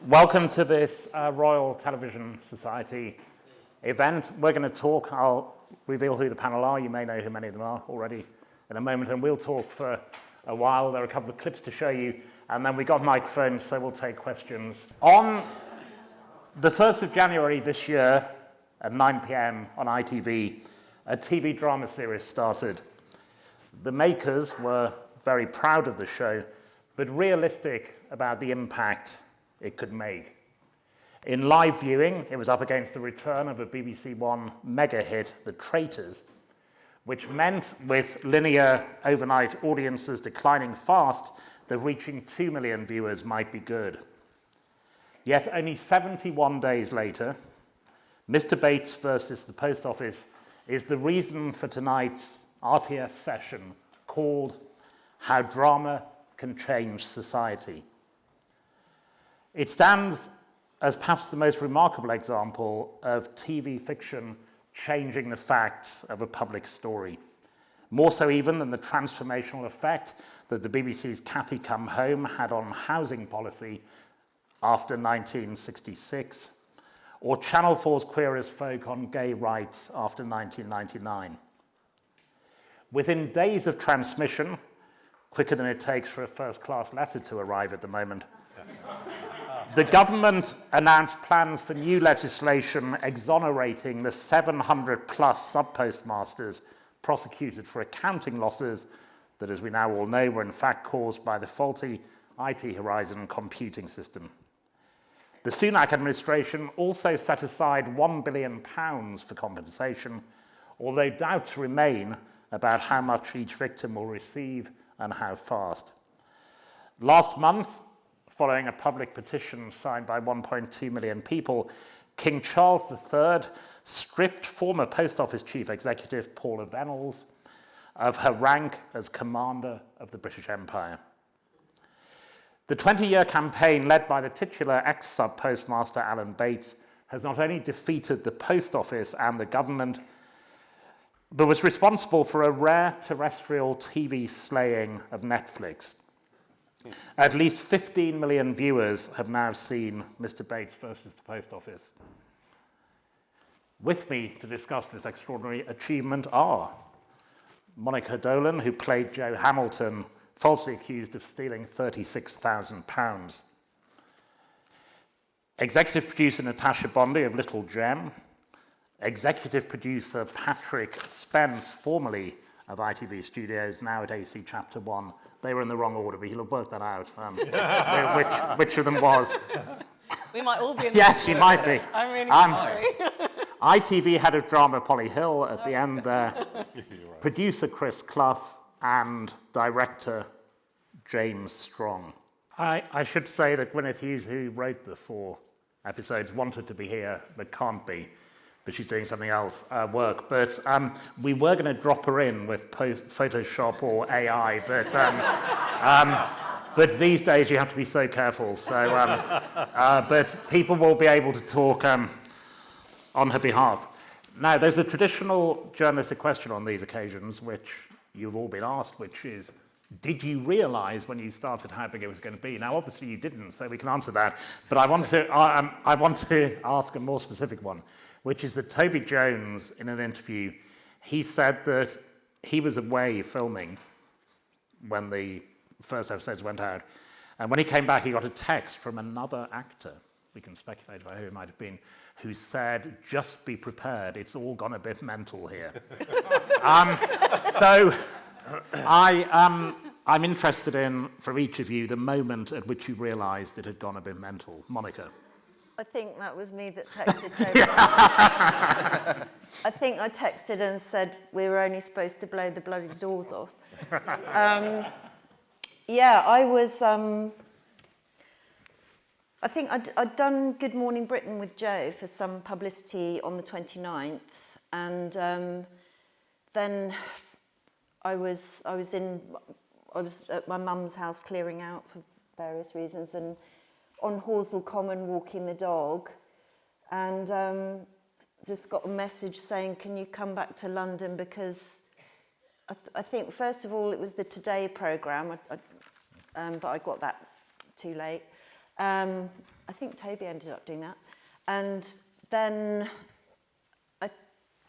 Welcome to this Royal Television Society event. We're going to talk, I'll reveal who the panel are. You may know who many of them are already in a moment, and we'll talk for a while. There are a couple of clips to show you, and then we got microphones, so we'll take questions. On the 1st of January this year, at 9 p.m. on ITV, a TV drama series started. The makers were very proud of the show, but realistic about the impact it could make. In live viewing, it was up against the return of a BBC One mega hit, The Traitors, which meant with linear overnight audiences declining fast, that reaching 2 million viewers might be good. Yet only 71 days later, Mr. Bates versus the Post Office is the reason for tonight's RTS session called How Drama Can Change Society. It stands as perhaps the most remarkable example of TV fiction changing the facts of a public story, more so even than the transformational effect that the BBC's Cathy Come Home had on housing policy after 1966, or Channel 4's Queer as Folk on gay rights after 1999. Within days of transmission, quicker than it takes for a first-class letter to arrive at the moment, the government announced plans for new legislation exonerating the 700-plus sub-postmasters prosecuted for accounting losses that, as we now all know, were in fact caused by the faulty IT Horizon computing system. The Sunak administration also set aside £1 billion for compensation, although doubts remain about how much each victim will receive and how fast. Last month, following a public petition signed by 1.2 million people, King Charles III stripped former Post Office Chief Executive Paula Venables of her rank as Commander of the British Empire. The 20-year campaign led by the titular ex-sub-postmaster Alan Bates has not only defeated the Post Office and the government, but was responsible for a rare terrestrial TV slaying of Netflix. At least 15 million viewers have now seen Mr. Bates versus the Post Office. With me to discuss this extraordinary achievement are Monica Dolan, who played Jo Hamilton, falsely accused of stealing £36,000. Executive producer Natasha Bondy of Little Gem. Executive producer Patrick Spence, formerly of ITV Studios, now at AC Chapter 1. They were in the wrong order, but he'll have worked that out, which of them was. We might all be in Yes, you might be. I'm really sorry. ITV head of drama Polly Hill at the end there. Producer Chris Clough and director James Strong. I should say that Gwyneth Hughes, who wrote the 4 episodes, wanted to be here, but can't be. But she's doing something else, work. But we were going to drop her in with Photoshop or AI, but these days you have to be so careful. So, but people will be able to talk on her behalf. Now, there's a traditional journalistic question on these occasions, which you've all been asked, which is, did you realise when you started how big it was going to be? Now, obviously you didn't, so we can answer that. But I want to ask a more specific one, which is that Toby Jones, in an interview, he said that he was away filming when the first episodes went out. And when he came back, he got a text from another actor, we can speculate about who it might have been, who said, just be prepared, it's all gone a bit mental here. So I'm interested in, from each of you, the moment at which you realised it had gone a bit mental. Monica. I think that was me that texted Toby. I think I texted and said we were only supposed to blow the bloody doors off. Yeah, I was... I think I'd done Good Morning Britain with Jo for some publicity on the 29th, and then I was at my mum's house clearing out for various reasons, and on Horsell Common walking the dog, and just got a message saying, can you come back to London, because I think first of all it was the Today programme, but I got that too late. I think Toby ended up doing that. And then I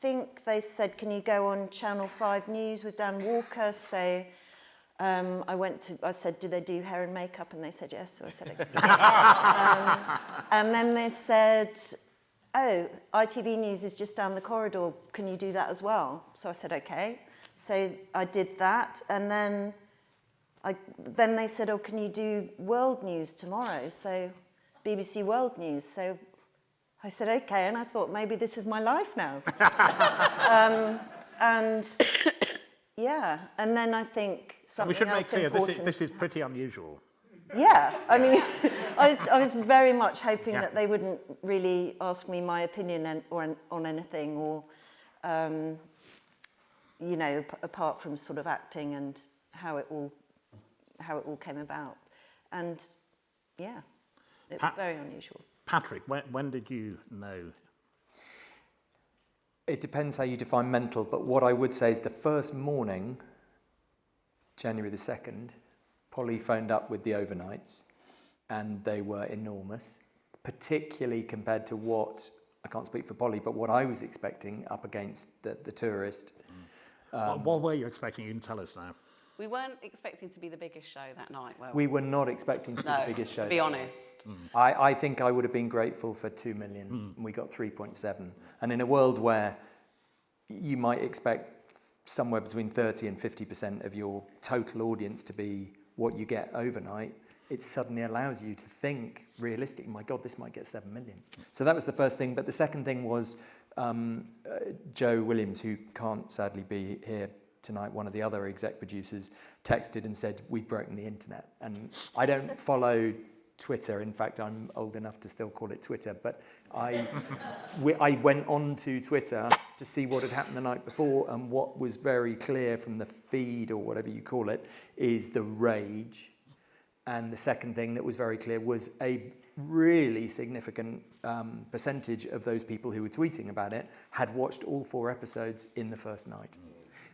think they said, can you go on Channel 5 News with Dan Walker? So I said, do they do hair and makeup? And they said yes, so I said okay. And then they said, oh, ITV News is just down the corridor, can you do that as well? So I said okay. So I did that, and then they said, oh, can you do World News tomorrow? So BBC World News. So I said okay, and I thought maybe this is my life now. And yeah, and then I think something we should make else clear, important. this is pretty unusual. Yeah, I mean, I was very much hoping that they wouldn't really ask me my opinion on anything, or, you know, apart from sort of acting and how it all came about. And yeah, it was very unusual. Patrick, when did you know? It depends how you define mental, but what I would say is the first morning, January the 2nd, Polly phoned up with the overnights, and they were enormous, particularly compared to what, I can't speak for Polly, but what I was expecting up against the tourist. What were you expecting? You can tell us now. We weren't expecting to be the biggest show that night, were we? We were not expecting to be the biggest show. To be honest. I think I would have been grateful for 2 million, and we got 3.7. And in a world where you might expect somewhere between 30 and 50% of your total audience to be what you get overnight, it suddenly allows you to think realistically, my God, this might get 7 million. So that was the first thing. But the second thing was Joe Williams, who can't sadly be here tonight, one of the other exec producers, texted and said, we've broken the internet. And I don't follow Twitter. In fact, I'm old enough to still call it Twitter. But I went on to Twitter to see what had happened the night before, and what was very clear from the feed, or whatever you call it, is the rage. And the second thing that was very clear was a really significant percentage of those people who were tweeting about it had watched all 4 episodes in the first night.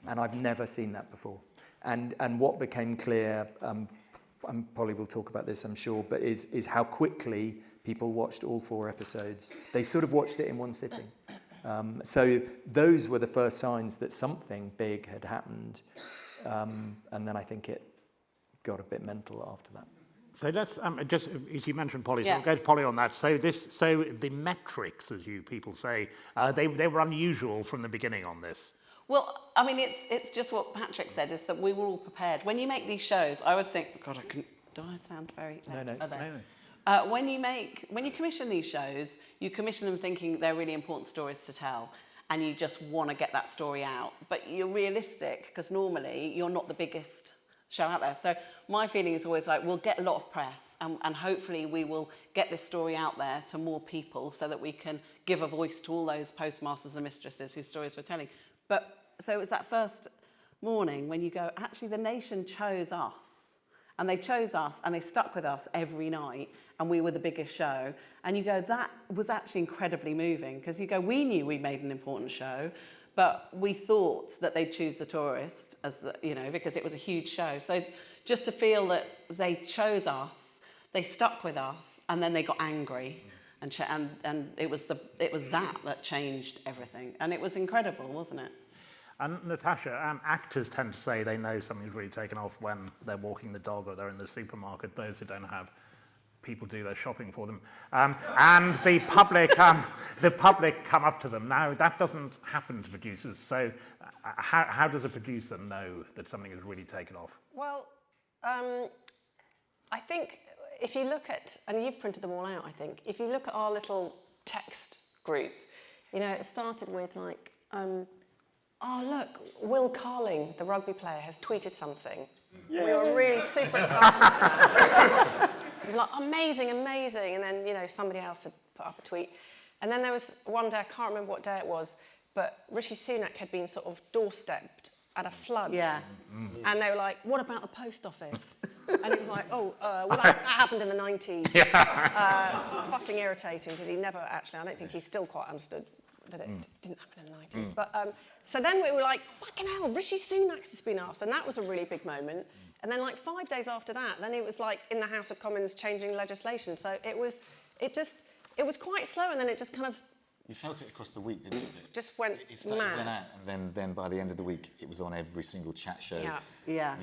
And I've never seen that before. And what became clear, and Polly will talk about this, I'm sure, but is how quickly people watched all 4 episodes. They sort of watched it in one sitting. So those were the first signs that something big had happened. And then I think it got a bit mental after that. So let's just, as you mentioned, Polly, so Yeah. we'll go to Polly on that. So the metrics, as you people say, they were unusual from the beginning on this. Well, I mean, it's just what Patrick said, is that we were all prepared. When you make these shows, I always think, God, do I sound very... No, it's fine. When you commission these shows, you commission them thinking they're really important stories to tell, and you just want to get that story out. But you're realistic, because normally you're not the biggest show out there. So my feeling is always like, we'll get a lot of press, and hopefully we will get this story out there to more people so that we can give a voice to all those postmasters and mistresses whose stories we're telling. But so it was that first morning when you go, actually the nation chose us. And they chose us, and they stuck with us every night, and we were the biggest show. And you go, that was actually incredibly moving, because you go, we knew we made an important show, but we thought that they'd choose the tourist as the, you know, because it was a huge show. So just to feel that they chose us, they stuck with us, and then they got angry, and it was that changed everything, and it was incredible, wasn't it? And Natasha, actors tend to say they know something's really taken off when they're walking the dog or they're in the supermarket. Those who don't have people do their shopping for them, and the public come up to them. Now that doesn't happen to producers. So, how does a producer know that something has really taken off? Well, I think if you look at, and you've printed them all out, I think, if you look at our little text group, you know, it started with like. Oh, look, Will Carling, the rugby player, has tweeted something. Yeah. We were really super excited about that. We were like, amazing, amazing. And then, you know, somebody else had put up a tweet. And then there was one day, I can't remember what day it was, but Rishi Sunak had been sort of doorstepped at a flood. Yeah. And they were like, what about the post office? And it was like, well, that happened in the 90s. Fucking irritating, because he never actually, I don't think he still quite understood that it didn't happen in the 90s. But so then we were like, fucking hell, Rishi Sunak's has been asked. And that was a really big moment. And then like 5 days after that, then it was like in the House of Commons changing legislation. So it was quite slow, and then it just kind of You felt it across the week, didn't it? just went Went mad. out, and then by the end of the week, it was on every single chat show, Yeah.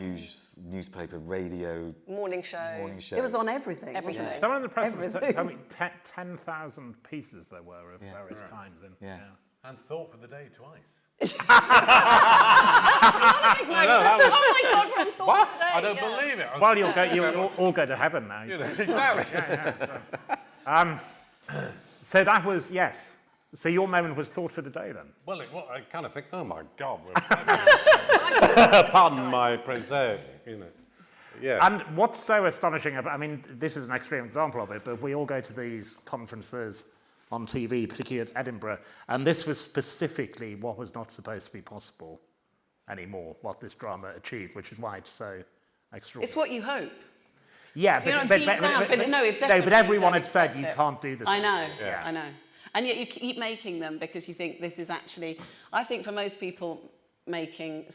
newspaper, radio, Morning show. It was on everything. Everything. wasn't it? Someone in the press was Everything. telling me 10,000 pieces there were of various kinds. And, Yeah. And thought for the day twice. Oh my God, we're on thought What? today, I don't yeah. believe it. Well, you'll all go to heaven now. You know, exactly. So that was, yes. So your moment was thought for the day then? Well, I kind of think, oh my God, pardon my prosaic, you know. Yeah. And what's so astonishing about, I mean, this is an extreme example of it, but we all go to these conferences on TV, particularly at Edinburgh, and this was specifically what was not supposed to be possible anymore, what this drama achieved, which is why it's so extraordinary. It's what you hope. Yeah, You know, deep down, but no, it definitely but everyone had don't said accept you it. can't do this. I know, Yeah. I know. And yet you keep making them because you think this is actually, I think for most people making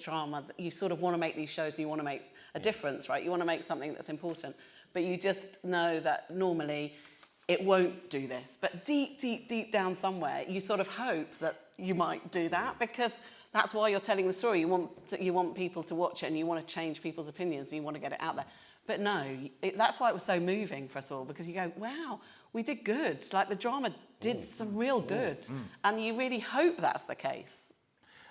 drama, you sort of want to make these shows and you want to make a difference, right? You want to make something that's important, but you just know that normally it won't do this. But deep, deep, deep down somewhere, you sort of hope that you might do that because that's why you're telling the story. You want people to watch it and you want to change people's opinions and you want to get it out there. But no, that's why it was so moving for us all, because you go, wow, we did good. Like the drama did some real good. And you really hope that's the case.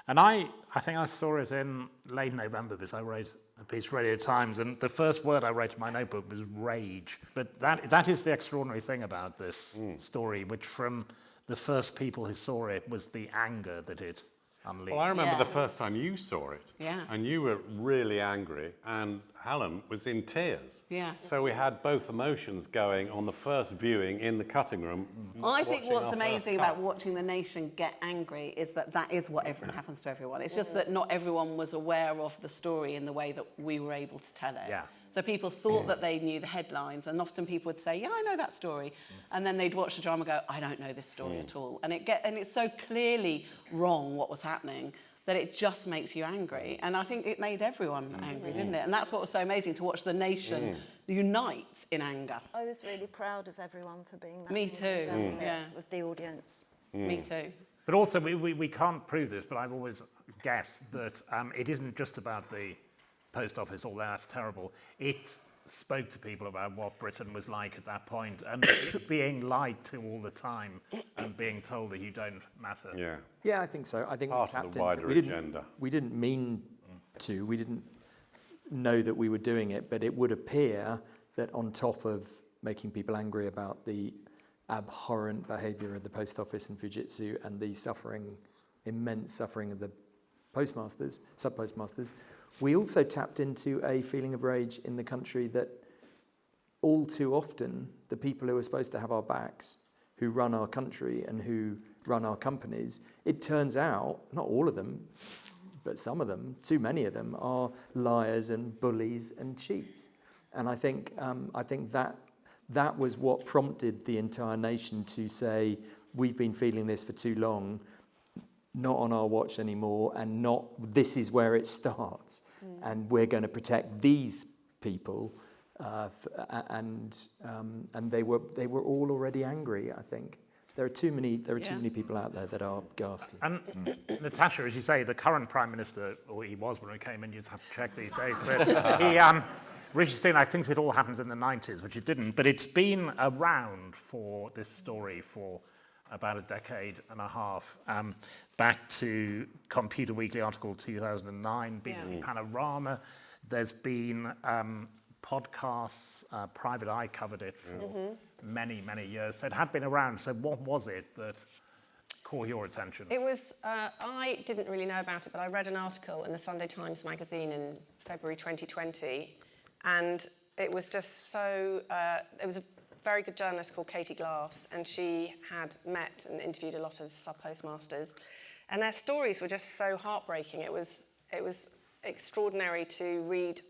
And I think I saw it in late November because I wrote a piece for Radio Times, and the first word I wrote in my notebook was rage. But that is the extraordinary thing about this story, which from the first people who saw it was the anger that it unleashed. Well, I remember Yeah. the first time you saw it. Yeah. And you were really angry, and Helen was in tears. Yeah. So we had both emotions going on the first viewing in the cutting room. Well, I think watching what's our amazing first about cut. watching the nation get angry is that is what happens to everyone. It's just that not everyone was aware of the story in the way that we were able to tell it. Yeah. So people thought that they knew the headlines, and often people would say, yeah, I know that story. And then they'd watch the drama and go, I don't know this story at all. And it's so clearly wrong what was happening that it just makes you angry. And I think it made everyone angry, didn't it? And that's what was so amazing, to watch the nation unite in anger. I was really proud of everyone for being that. Me angry too, about it yeah. with the audience. Me too. But also, we can't prove this, but I've always guessed that it isn't just about the post office, although that's terrible. It spoke to people about what Britain was like at that point, and being lied to all the time and being told that you don't matter. Yeah. Yeah, I think so. I think Part we of tapped the into wider we didn't, agenda. We didn't mean to. We didn't know that we were doing it, but it would appear that on top of making people angry about the abhorrent behaviour of the post office and Fujitsu and the immense suffering of the postmasters, sub-postmasters, we also tapped into a feeling of rage in the country that all too often the people who are supposed to have our backs, who run our country and who run our companies, it turns out, not all of them, but some of them, too many of them, are liars and bullies and cheats. And I think that was what prompted the entire nation to say, we've been feeling this for too long, not on our watch anymore, and this is where it starts. And we're going to protect these people. And they were all already angry, I think. There are too many people out there that are ghastly. And Natasha, as you say, the current Prime Minister, or he was when he came in, you just have to check these days, but Rishi Sunak thinks it all happens in the 90s, which it didn't, but it's been around for this story for about a decade and a half, back to Computer Weekly article 2009, BBC Panorama. There's been podcasts, Private Eye covered it for many, many years. So it had been around. So what was it that caught your attention? It was, I didn't really know about it, but I read an article in the Sunday Times magazine in February 2020, and it was just so, it was a very good journalist called Katie Glass, and she had met and interviewed a lot of sub-postmasters, and their stories were just so heartbreaking. It was extraordinary to read.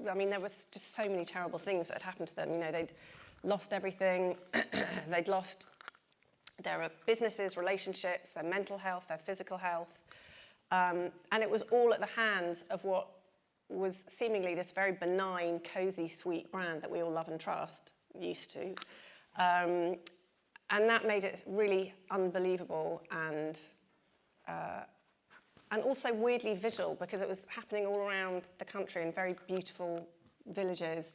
I mean, there was just so many terrible things that had happened to them. You know, they'd lost everything. They'd lost their businesses, relationships, their mental health, their physical health. And it was all at the hands of what was seemingly this very benign, cosy, sweet brand that we all love and trust, used to. And that made it really unbelievable and also weirdly visual, because it was happening all around the country in very beautiful villages,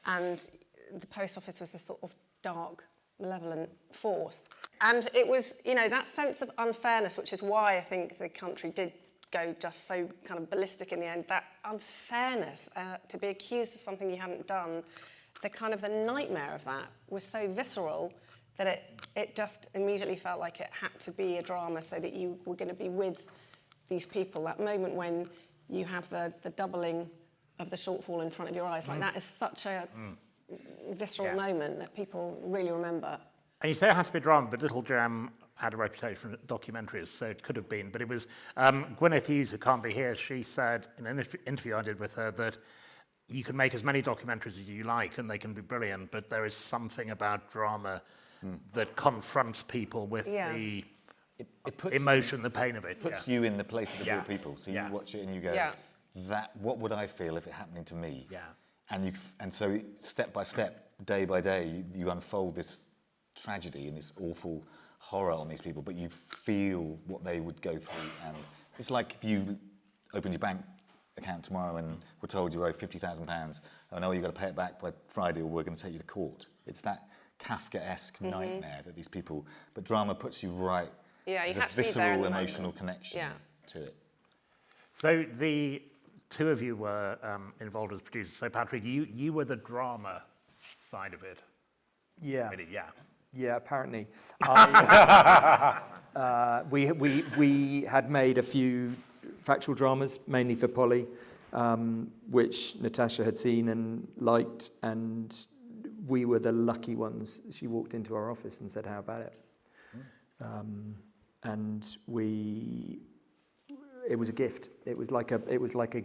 and the post office was a sort of dark, malevolent force. And it was, you know, that sense of unfairness, which is why I think the country did go just so kind of ballistic in the end, that unfairness, to be accused of something you hadn't done, the nightmare of that was so visceral that it just immediately felt like it had to be a drama, so that you were going to be with these people. That moment when you have the doubling of the shortfall in front of your eyes, like that is such a visceral moment that people really remember. And you say it had to be drama, but Little Jam had a reputation for documentaries, so it could have been. But it was Gwyneth Hughes, who can't be here, she said in an interview I did with her that you can make as many documentaries as you like and they can be brilliant, but there is something about drama that confronts people with the It puts emotion, the pain of it. It puts you in the place of the real people. So you watch it and you go, what would I feel if it happening to me? Yeah. And so step by step, day by day, you unfold this tragedy and this awful horror on these people, but you feel what they would go through. And it's like if you opened your bank account tomorrow and were told you owe £50,000, oh no, you've got to pay it back by Friday or we're going to take you to court. It's that Kafkaesque nightmare that these people, but drama puts you right. Yeah, you there's have a to be there visceral in the emotional moment. connection to it. So the two of you were involved as producers. So Patrick, you were the drama side of it. Yeah. Really, yeah. Yeah, apparently. We had made a few factual dramas, mainly for Polly, which Natasha had seen and liked, and we were the lucky ones. She walked into our office and said, "How about it?" And it was a gift. It was like a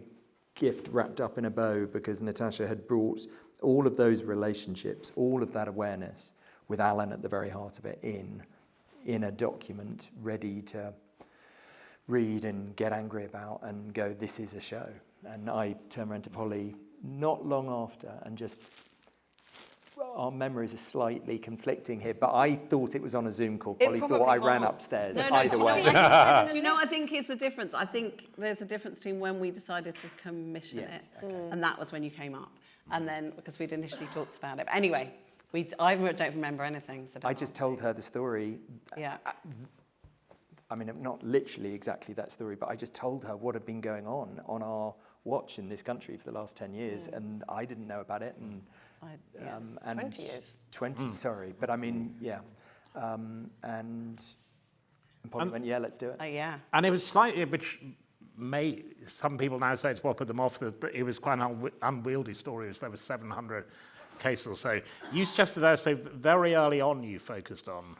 gift wrapped up in a bow, because Natasha had brought all of those relationships, all of that awareness, with Alan at the very heart of it, in a document ready to read and get angry about and go, this is a show. And I turned around to Polly not long after and just, our memories are slightly conflicting here, but I thought it was on a Zoom call. Polly thought I ran upstairs. Either way. Do you know what I think is the difference? I think there's a difference between when we decided to commission it, and that was when you came up, and then because we'd initially talked about it. But anyway, I don't remember anything. So I just told her the story. Yeah. I mean, not literally exactly that story, but I just told her what had been going on our watch in this country for the last 10 years, and I didn't know about it. And 20 years. 20, sorry. But I mean, and Polly went, yeah, let's do it. Yeah. And it was slightly, which some people now say it's what put them off, that it was quite an unwieldy story, as there were 700 cases or so. You suggested there, so very early on you focused on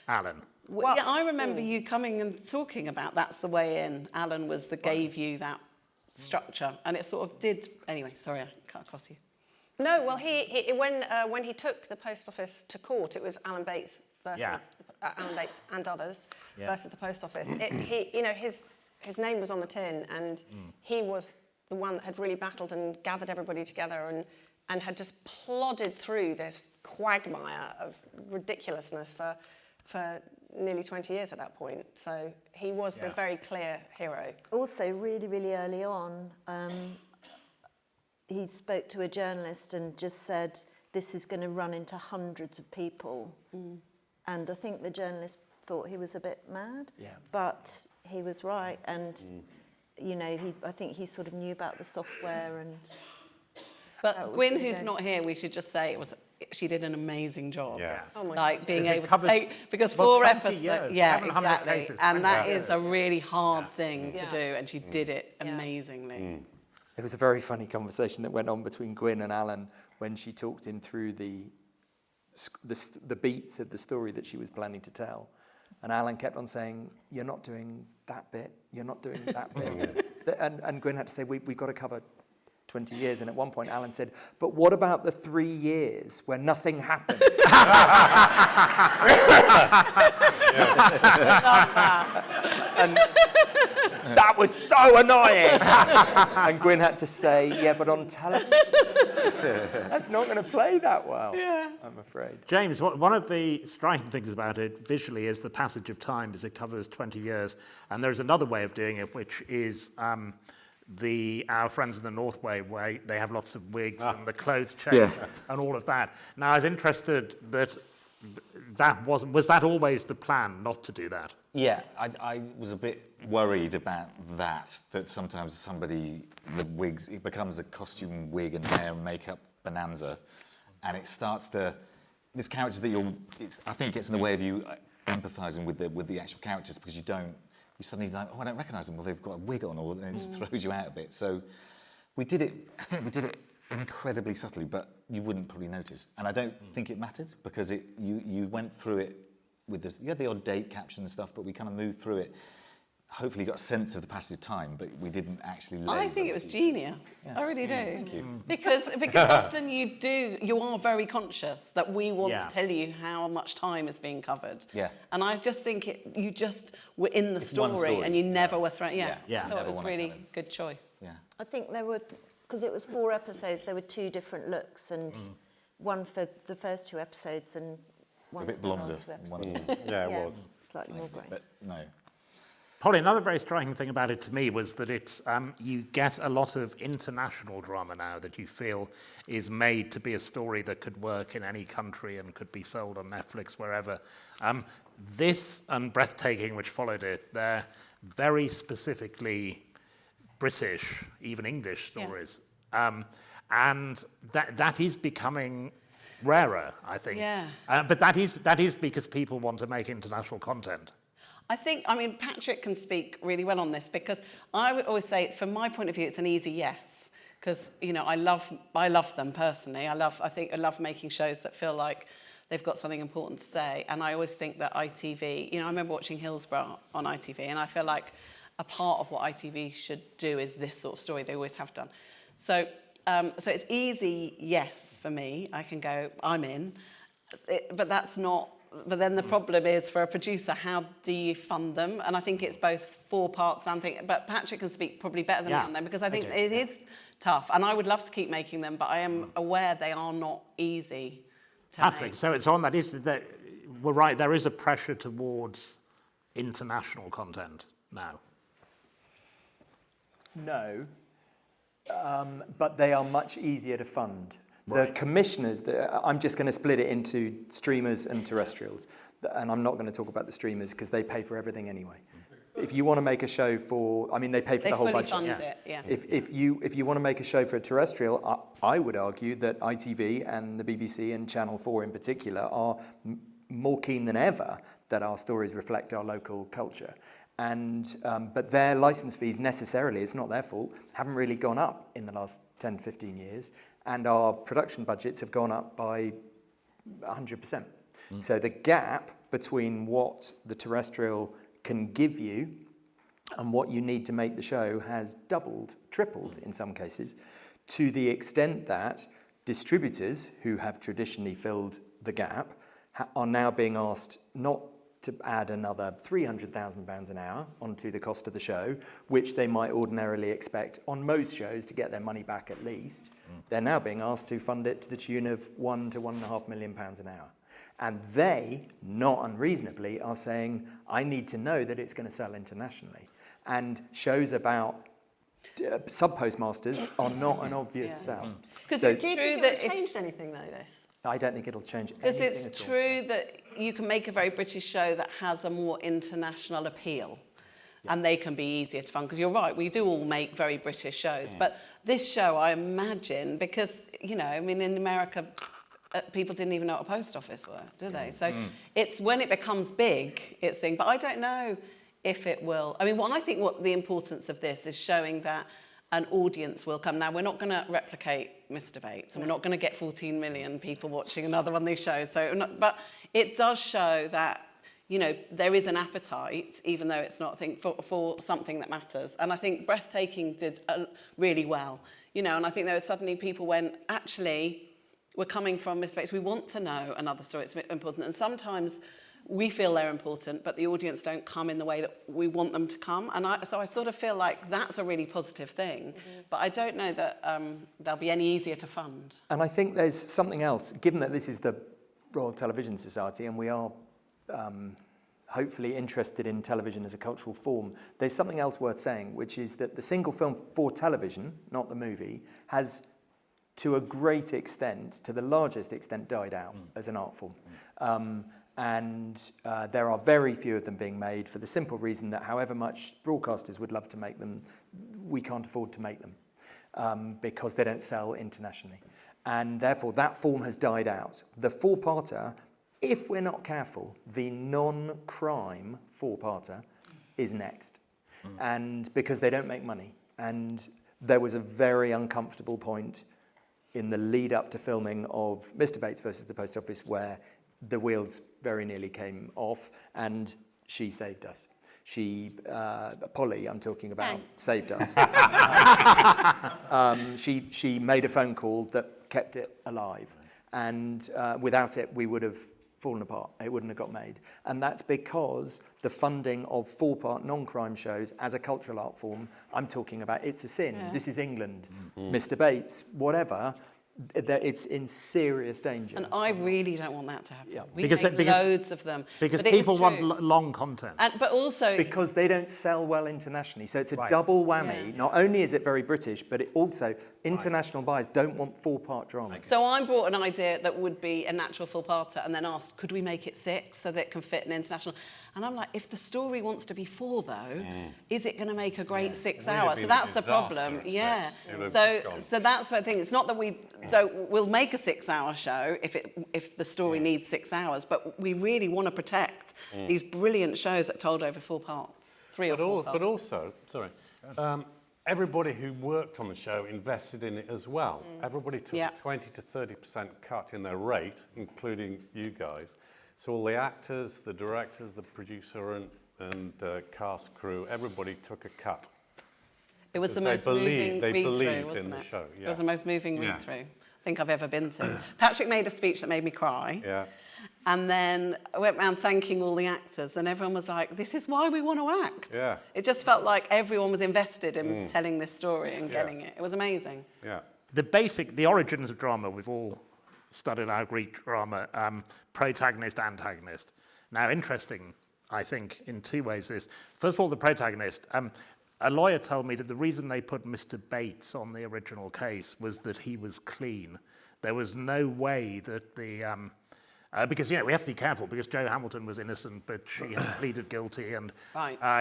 Alan. Well, yeah, I remember you coming and talking about that's the way in. Alan was gave you that structure, and it sort of did. Anyway, sorry, I cut across you. No, well, when he took the post office to court, it was Alan Bates versus Alan Bates and others versus the post office. His name was on the tin, and he was the one that had really battled and gathered everybody together and had just plodded through this quagmire of ridiculousness for nearly 20 years at that point. So he was the very clear hero. Also, really, really early on, he spoke to a journalist and just said, this is going to run into hundreds of people. And I think the journalist thought he was a bit mad, but he was right. And, you know, I think he sort of knew about the software. And But Gwyn, who's not here, we should just say she did an amazing job. Yeah. Oh my like God. being Because it able to covers- take, because well, 4 20 episodes, years, yeah, 700 exactly, cases, and 20 that years. is a really hard thing to Yeah. do, and she did it amazingly. It was a very funny conversation that went on between Gwyn and Alan when she talked him through the beats of the story that she was planning to tell. And Alan kept on saying, you're not doing that bit, you're not doing that bit. And Gwyn had to say, we've got to cover 20 years. And at one point, Alan said, but what about the 3 years where nothing happened? that was so annoying. And Gwyn had to say, yeah, but on television, that's not going to play that well, I'm afraid. James, one of the striking things about it visually is the passage of time, as it covers 20 years. And there's another way of doing it, which is our friends in the North way, where they have lots of wigs and the clothes change and all of that. Now, I was interested was that always the plan, not to do that? Yeah, I was a bit worried about that sometimes somebody with wigs, it becomes a costume wig and hair and makeup bonanza, and it starts to, this character that I think it gets in the way of you empathising with the actual characters, because you suddenly like, oh, I don't recognise them, well, they've got a wig on, or it just throws you out a bit. So I think we did it incredibly subtly, but you wouldn't probably notice. And I don't think it mattered, because you went through it with this, you had the odd date caption and stuff, but we kind of moved through it. Hopefully got a sense of the passage of time, but we didn't actually I think it was genius. Yeah. I really do. Thank you. Because often you are very conscious that we want to tell you how much time is being covered. Yeah. And I just think you just were in the one story, and you never were thrown. Yeah. I thought it was really good choice. Yeah. I think there were, because it was 4 episodes, there were 2 different looks, and one for the first 2 episodes and one A bit for the blonder. last 2 One episodes. Yeah, it was. Slightly more grey. But no. Polly, another very striking thing about it to me was that it's you get a lot of international drama now that you feel is made to be a story that could work in any country and could be sold on Netflix, wherever. This and Breathtaking, which followed it, they're very specifically British, even English stories. And that is becoming rarer, I think. Yeah. But that is because people want to make international content. I mean, Patrick can speak really well on this, because I would always say, from my point of view, it's an easy yes. Because, I love them personally. I love making shows that feel like they've got something important to say. And I always think that ITV, I remember watching Hillsborough on ITV, and I feel like a part of what ITV should do is this sort of story. They always have done. So it's easy yes for me. I can go, I'm in. But that's not. But then the problem is, for a producer, how do you fund them? And I think it's both 4 parts and thing. But Patrick can speak probably better than me on them, because I think it is tough. And I would love to keep making them, but I am aware they are not easy to Patrick, make. so it's on that. We're right, there is a pressure towards international content now. No, but they are much easier to fund. Right. The commissioners, I'm just going to split it into streamers and terrestrials. And I'm not going to talk about the streamers, because they pay for everything anyway. If you want to make a show they pay for the whole budget. They fully fund it, yeah. If you want to make a show for a terrestrial, I would argue that ITV and the BBC and Channel 4 in particular are more keen than ever that our stories reflect our local culture. And but their license fees necessarily, it's not their fault, haven't really gone up in the last 10, 15 years. And our production budgets have gone up by 100%. So the gap between what the terrestrial can give you and what you need to make the show has doubled, tripled in some cases, to the extent that distributors who have traditionally filled the gap are now being asked not to add another £300,000 an hour onto the cost of the show, which they might ordinarily expect on most shows to get their money back at least. They're now being asked to fund it to the tune of £1 to £1.5 million an hour. And they, not unreasonably, are saying, I need to know that it's going to sell internationally. And shows about sub-postmasters are not an obvious sell. Because So- it's Do you true think that it would change anything, though, this? I don't think it'll change Because anything it's at all. true that you can make a very British show that has a more international appeal, and they can be easier to fund. Because you're right, we do all make very British shows. But this show, I imagine, because, in America, people didn't even know what a post office were, do they? So it's when it becomes big, it's thing. But I don't know if it will. I think what the importance of this is showing that an audience will come. Now, we're not going to replicate Mr. Bates, and we're not going to get 14 million people watching another one of these shows. But it does show that, there is an appetite, even though it's not for something that matters. And I think Breathtaking did really well, and I think there were suddenly people when actually we're coming from Mr. Bates, we want to know another story, it's important. And sometimes we feel they're important, but the audience don't come in the way that we want them to come. And so I sort of feel like that's a really positive thing. But I don't know that they'll be any easier to fund. And I think there's something else, given that this is the Royal Television Society and we are hopefully interested in television as a cultural form, there's something else worth saying, which is that the single film for television, not the movie, has to a great extent, to the largest extent, died out as an art form. And there are very few of them being made for the simple reason that however much broadcasters would love to make them, we can't afford to make them because they don't sell internationally. And therefore that form has died out. The four-parter, if we're not careful, the non-crime four-parter is next. And because they don't make money. And there was a very uncomfortable point in the lead up to filming of Mr. Bates versus the Post Office where the wheels very nearly came off and she saved us. She, Polly, I'm talking about, saved us. She made a phone call that kept it alive. And without it, we would have fallen apart. It wouldn't have got made. And that's because the funding of four-part non-crime shows as a cultural art form, I'm talking about It's a Sin, This Is England, Mr. Bates, whatever, it's in serious danger. And I really don't want that to happen. Yeah. We Because- make because- loads of them. Because But it is people want true. long content. But also... Because they don't sell well internationally. So it's a Right. double whammy. Yeah. Not only is it very British, but it also, international buyers don't want four-part drama. So I brought an idea that would be a natural full-parter and then asked, could we make it 6 so that it can fit an international? And I'm like, if the story wants to be 4, though, is it going to make a great 6 It would have hours? been So a that's the disaster problem. at Yeah. 6. It would have So just gone. so that's the thing. It's not that we'll make a 6-hour show if the story needs 6 hours, but we really want to protect these brilliant shows that are told over 4 parts, 3 or 4 parts. But also, everybody who worked on the show invested in it as well. Everybody took a 20 to 30% cut in their rate, including you guys. So all the actors, the directors, the producer and cast crew, everybody took a cut. It was the Because most they moving believed read-through, in wasn't the it? show, It was the most moving Yeah. read-through I think I've ever been to. Patrick made a speech that made me cry. Yeah. And then I went around thanking all the actors and everyone was like, this is why we want to act. Yeah. It just felt like everyone was invested in telling this story and getting it. It was amazing. Yeah. The origins of drama, we've all studied our Greek drama, protagonist, antagonist. Now, interesting, I think, in 2 ways this. First of all, the protagonist. A lawyer told me that the reason they put Mr. Bates on the original case was that he was clean. There was no way that because, we have to be careful because Joe Hamilton was innocent, but she had pleaded guilty and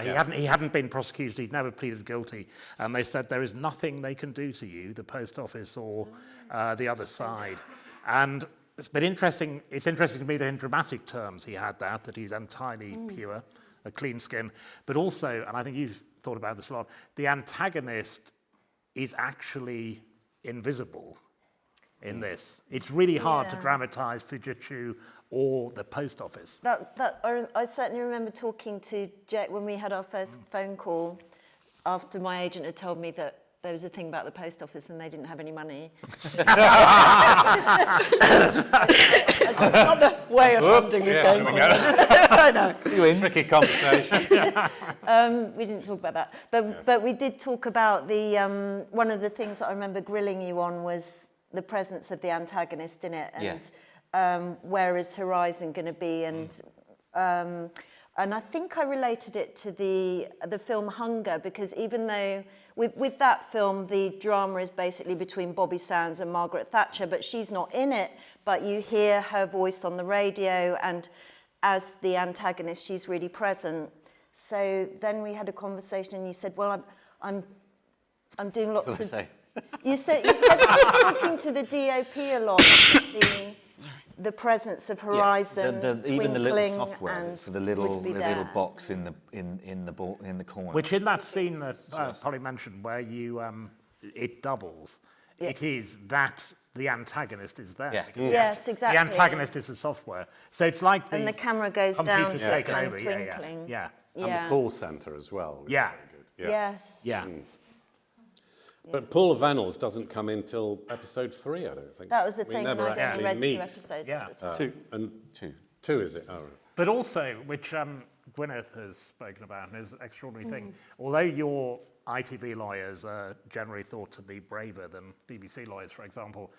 he hadn't been prosecuted, he'd never pleaded guilty. And they said there is nothing they can do to you, the post office or the other side. And it's interesting to me that in dramatic terms he had that he's entirely pure, a clean skin. But also, and I think you've thought about this a lot, the antagonist is actually invisible in this. It's really hard to dramatise Fujitsu or the post office. I certainly remember talking to Jack when we had our first phone call after my agent had told me that there was a thing about the post office and they didn't have any money. That's not the way of funding is going forward. I know. Tricky conversation. We didn't talk about that. But we did talk about the one of the things that I remember grilling you on was the presence of the antagonist in it and where is Horizon going to be and I think I related it to the film Hunger because even though with that film the drama is basically between Bobby Sands and Margaret Thatcher but she's not in it but you hear her voice on the radio and as the antagonist she's really present. So then we had a conversation and you said, well, I'm doing lots of... You said that you're talking to the DOP a lot, the presence of Horizon, even the little twinkling software, and so the little would be little there. box in the corner. Which in that scene that Polly mentioned where you it doubles, it is that the antagonist is there. Yeah. because Yes, exactly. The antagonist is the software. So it's like And the camera goes down computer's to it taken and over. twinkling. Yeah. And the call centre as well. which Yeah. is very good. Yes. Yeah. But Paul Vennells doesn't come in till episode 3, I don't think. That was the We thing, and never I'd only actually read meet. 2 episodes Yeah. at the time. 2. And 2, is it? Oh, right. But also, which Gwyneth has spoken about, and is an extraordinary thing, although your ITV lawyers are generally thought to be braver than BBC lawyers, for example,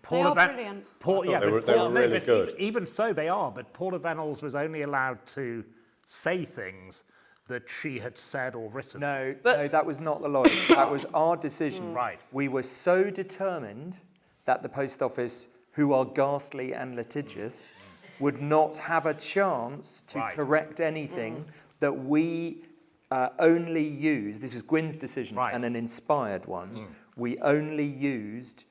Paula brilliant. They were really good. Even so, they are. But Paula Venables was only allowed to say things that she had said or written. No, that was not the lawyers. That was our decision. Right. We were so determined that the Post Office, who are ghastly and litigious, would not have a chance to correct anything that we only used. This was Gwyn's decision and an inspired one. We only used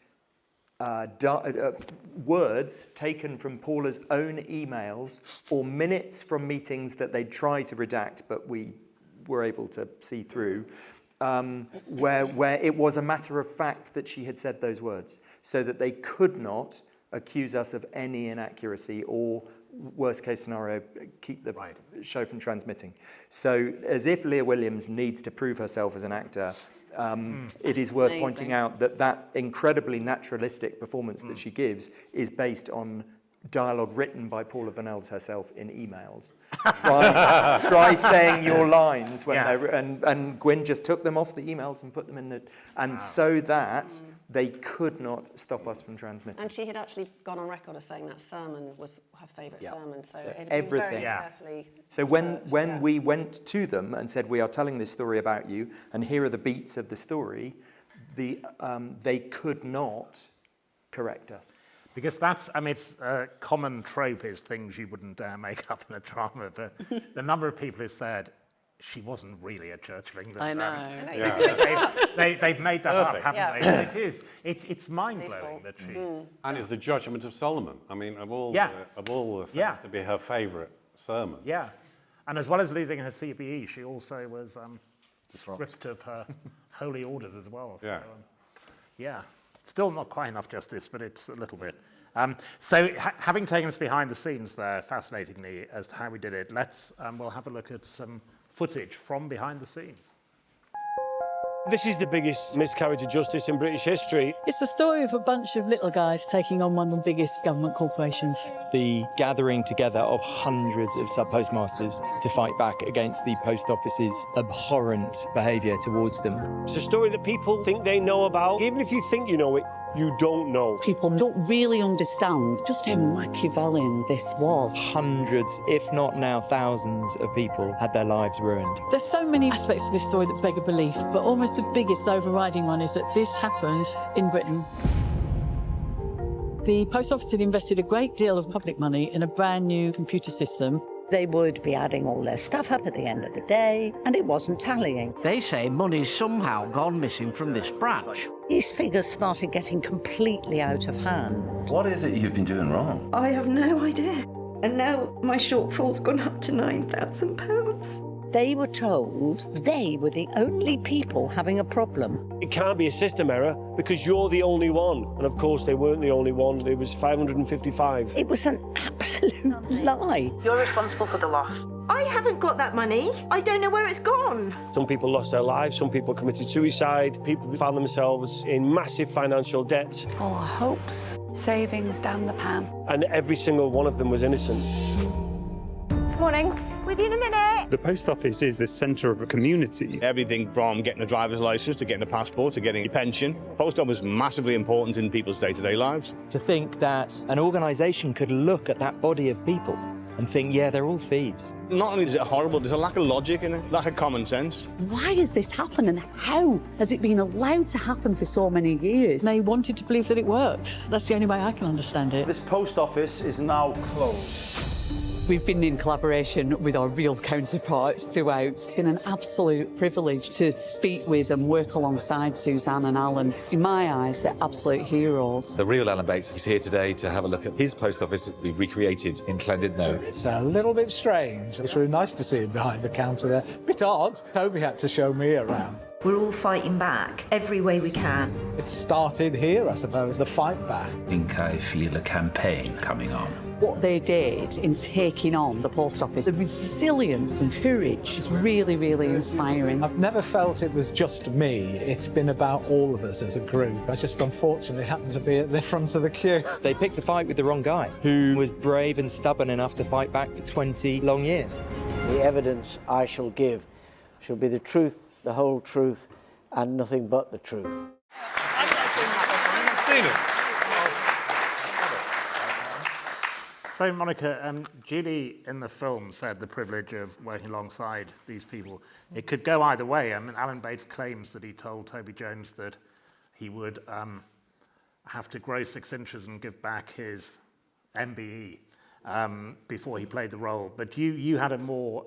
words taken from Paula's own emails or minutes from meetings that they tried to redact, but we were able to see through, where it was a matter of fact that she had said those words, so that they could not accuse us of any inaccuracy or, worst case scenario, keep the show from transmitting. So as if Leah Williams needs to prove herself as an actor, it is worth pointing out that that incredibly naturalistic performance that she gives is based on dialogue written by Paula Venables herself in emails. Try saying your lines when and Gwyn just took them off the emails and put them in the so that they could not stop us from transmitting. And she had actually gone on record as saying that sermon was her favourite sermon, so it had everything. been very carefully So when we went to them and said, we are telling this story about you, and here are the beats of the story, they could not correct us. Because that's, I mean, it's a common trope is things you wouldn't dare make up in a drama, but the number of people who said she wasn't really a Church of England. I know. They've made that up, haven't they? It's mind-blowing that she... And it's the Judgment of Solomon. I mean, of all the things to be her favourite sermon. Yeah. And as well as losing her CBE, she also was stripped of her holy orders as well. So, still not quite enough justice, but it's a little bit. So having taken us behind the scenes there, fascinatingly, as to how we did it, we'll have a look at some footage from behind the scenes. This is the biggest miscarriage of justice in British history. It's the story of a bunch of little guys taking on one of the biggest government corporations. The gathering together of hundreds of sub-postmasters to fight back against the post office's abhorrent behaviour towards them. It's a story that people think they know about. Even if you think you know it, you don't know. People don't really understand just how Machiavellian this was. Hundreds, if not now thousands, of people had their lives ruined. There's so many aspects of this story that beg a belief, but almost the biggest overriding one is that this happened in Britain. The Post Office had invested a great deal of public money in a brand new computer system. They would be adding all their stuff up at the end of the day, and it wasn't tallying. They say money's somehow gone missing from this branch. These figures started getting completely out of hand. What is it you've been doing wrong? I have no idea. And now my shortfall's gone up to £9,000. They were told they were the only people having a problem. It can't be a system error because you're the only one. And of course, they weren't the only one. There was 555. It was an absolute lie. You're responsible for the loss. I haven't got that money. I don't know where it's gone. Some people lost their lives. Some people committed suicide. People found themselves in massive financial debt. All our hopes, savings down the pan. And every single one of them was innocent. Morning. With you in a minute. The post office is the centre of a community. Everything from getting a driver's licence to getting a passport to getting a pension. Post office is massively important in people's day-to-day lives. To think that an organisation could look at that body of people and think, yeah, they're all thieves. Not only is it horrible, there's a lack of logic in it, lack of common sense. Why has this happened and how has it been allowed to happen for so many years? They wanted to believe that it worked. That's the only way I can understand it. This post office is now closed. We've been in collaboration with our real counterparts throughout. It's been an absolute privilege to speak with and work alongside Suzanne and Alan. In my eyes, they're absolute heroes. The real Alan Bates is here today to have a look at his post office we've recreated in Llandudno. It's a little bit strange. It's really nice to see him behind the counter there. Bit odd. Toby had to show me around. We're all fighting back every way we can. It started here, I suppose, the fight back. I think I feel a campaign coming on. What they did in taking on the post office, the resilience and courage is really, really inspiring. I've never felt it was just me. It's been about all of us as a group. I just unfortunately happened to be at the front of the queue. They picked a fight with the wrong guy, who was brave and stubborn enough to fight back for 20 long years. The evidence I shall give shall be the truth, the whole truth, and nothing but the truth. I've seen it. So, Monica, Julie in the film said the privilege of working alongside these people. It could go either way. I mean, Alan Bates claims that he told Toby Jones that he would have to grow 6 inches and give back his MBE before he played the role. But you had a more...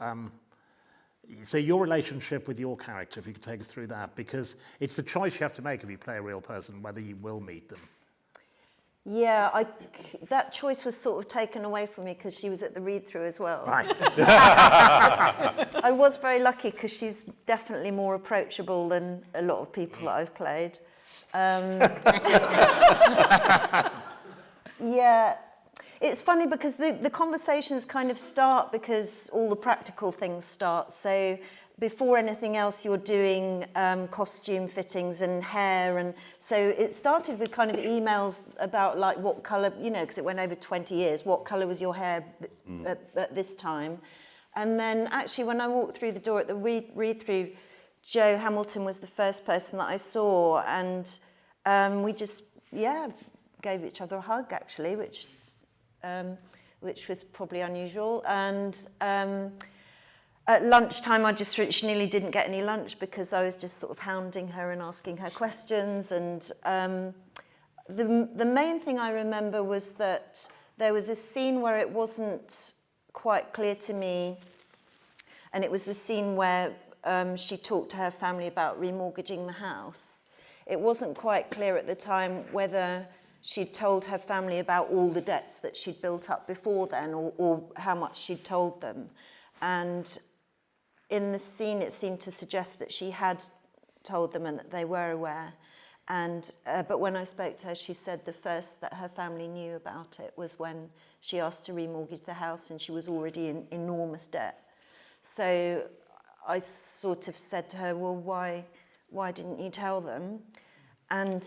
so your relationship with your character, if you could take us through that, because it's the choice you have to make if you play a real person, whether you will meet them. Yeah, that choice was sort of taken away from me because she was at the read-through as well. Right. I was very lucky because she's definitely more approachable than a lot of people that I've played. Yeah, it's funny because the conversations kind of start because all the practical things start. So before anything else, you're doing costume fittings and hair. And so it started with kind of emails about like what colour, you know, because it went over 20 years, what colour was your hair at this time? And then actually when I walked through the door at the read-through, Joe Hamilton was the first person that I saw. And we just, gave each other a hug actually, which was probably unusual. And at lunchtime, she nearly didn't get any lunch because I was just sort of hounding her and asking her questions. And the main thing I remember was that there was a scene where it wasn't quite clear to me, and it was the scene where she talked to her family about remortgaging the house. It wasn't quite clear at the time whether she'd told her family about all the debts that she'd built up before then or how much she'd told them. And in the scene, it seemed to suggest that she had told them and that they were aware. And but when I spoke to her, she said the first that her family knew about it was when she asked to remortgage the house and she was already in enormous debt. So I sort of said to her, well, why didn't you tell them? And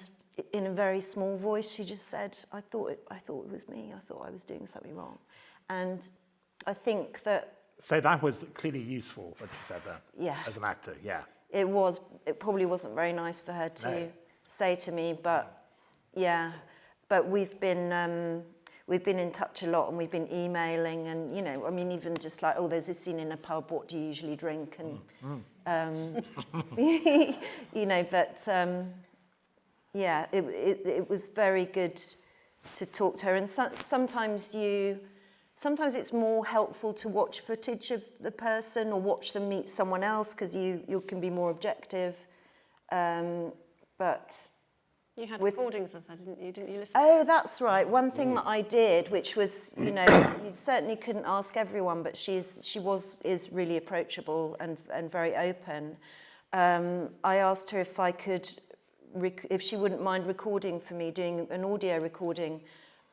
in a very small voice, she just said, I thought it was me. I thought I was doing something wrong. And I think that... So that was clearly useful when she said that, as an actor, yeah. It was. It probably wasn't very nice for her to say to me, but yeah. But we've been in touch a lot and we've been emailing and, you know, I mean, even just like, oh, there's this scene in a pub, what do you usually drink? And, you know, but... yeah, it was very good to talk to her. And sometimes it's more helpful to watch footage of the person or watch them meet someone else because you can be more objective. But you had recordings of her, didn't you? Didn't you listen? Oh, that's right. One thing that I did, which was, you know, you certainly couldn't ask everyone, but she is really approachable and very open. I asked her if I could. If she wouldn't mind recording for me, doing an audio recording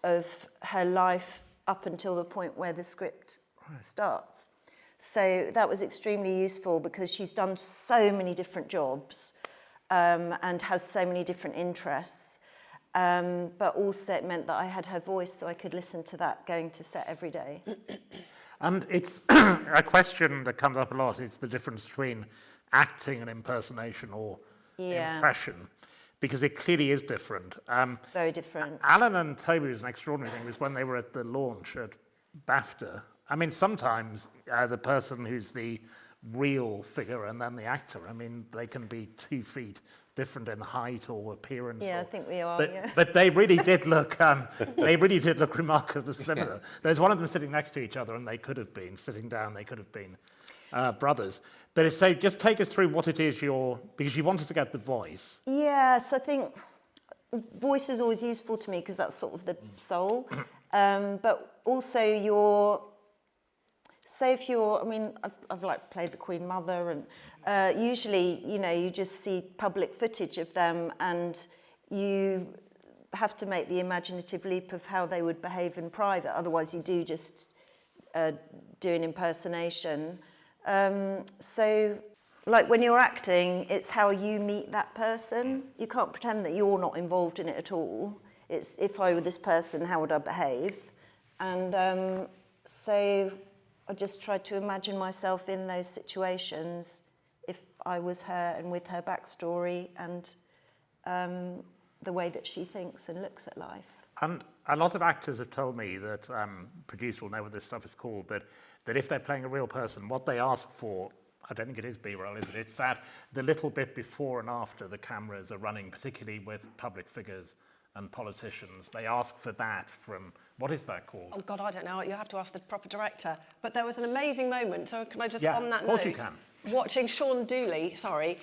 of her life up until the point where the script starts. So that was extremely useful because she's done so many different jobs and has so many different interests. But also it meant that I had her voice so I could listen to that going to set every day. And it's a question that comes up a lot. It's the difference between acting and impersonation or impression. Because it clearly is different. Very different. Alan and Toby was an extraordinary thing, was when they were at the launch at BAFTA. I mean, sometimes the person who's the real figure and then the actor, I mean, they can be 2 feet different in height or appearance. Yeah, I think we are, But they really did look, remarkably similar. There's one of them sitting next to each other and they could have been, sitting down, they could have been brothers. But so just take us through what it is because you wanted to get the voice. Yes, I think voice is always useful to me because that's sort of the soul. But also I mean, I've like played the Queen Mother Usually, you know, you just see public footage of them and you have to make the imaginative leap of how they would behave in private. Otherwise, you do just do an impersonation. So, like when you're acting, it's how you meet that person. You can't pretend that you're not involved in it at all. It's, if I were this person, how would I behave? And so I just tried to imagine myself in those situations if I was her and with her backstory and the way that she thinks and looks at life. And a lot of actors have told me that, producer will know what this stuff is called, but that if they're playing a real person, what they ask for, I don't think it is B-roll, is it? It's that the little bit before and after the cameras are running, particularly with public figures and politicians, they ask for that from, what is that called? Oh God, I don't know. You have to ask the proper director. But there was an amazing moment. So can I just, Yeah, on that of course note, you can. watching Sean Dooley,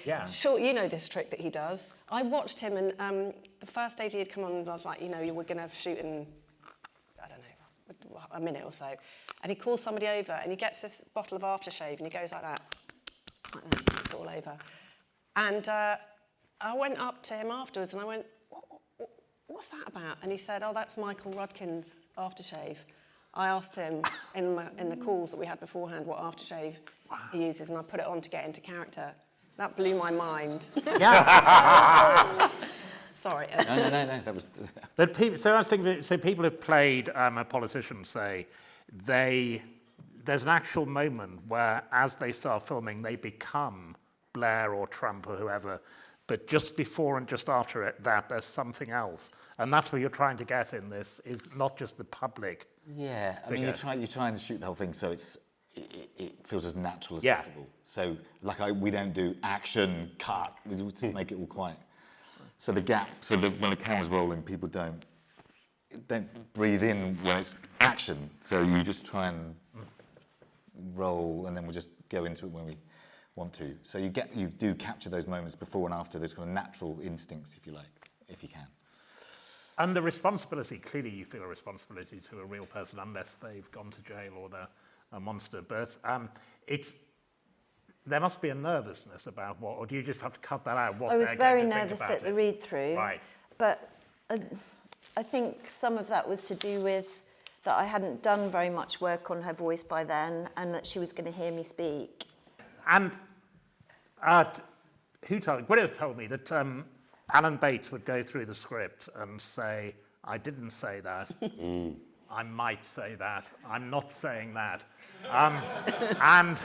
Yeah. Sean, you know this trick that he does. I watched him and the first day he had come on, I was like, you know, we're going to shoot in, I don't know, a minute or so. And he calls somebody over and he gets this bottle of aftershave and he goes like that. It's all over. And I went up to him afterwards and I went, what's that about? And he said, oh, that's Michael Rudkin's aftershave. I asked him in the calls that we had beforehand what aftershave he uses, and I put it on to get into character. That blew my mind. Yeah. Sorry. No, that was... But people, so I think, so people have played a politician, say, there's an actual moment where as they start filming, they become Blair or Trump or whoever, but just before and just after it, there's something else. And that's what you're trying to get in this, is not just the public. Yeah, I mean, you try and shoot the whole thing so it feels as natural as possible. So, like, we don't do action, cut, we just make it all quiet. So the gap, so when the camera's rolling, people don't breathe in when it's action. So you just try and roll, and then we'll just go into it when we want to. So you do capture those moments before and after, those kind of natural instincts, if you like, if you can. And the responsibility, clearly you feel a responsibility to a real person unless they've gone to jail or they're a monster, but there must be a nervousness about what, or do you just have to cut that out? What I was very nervous at the read-through, right. But I think some of that was to do with that I hadn't done very much work on her voice by then and that she was going to hear me speak. And Gwyneth told me that Alan Bates would go through the script and say, I didn't say that, I might say that, I'm not saying that. And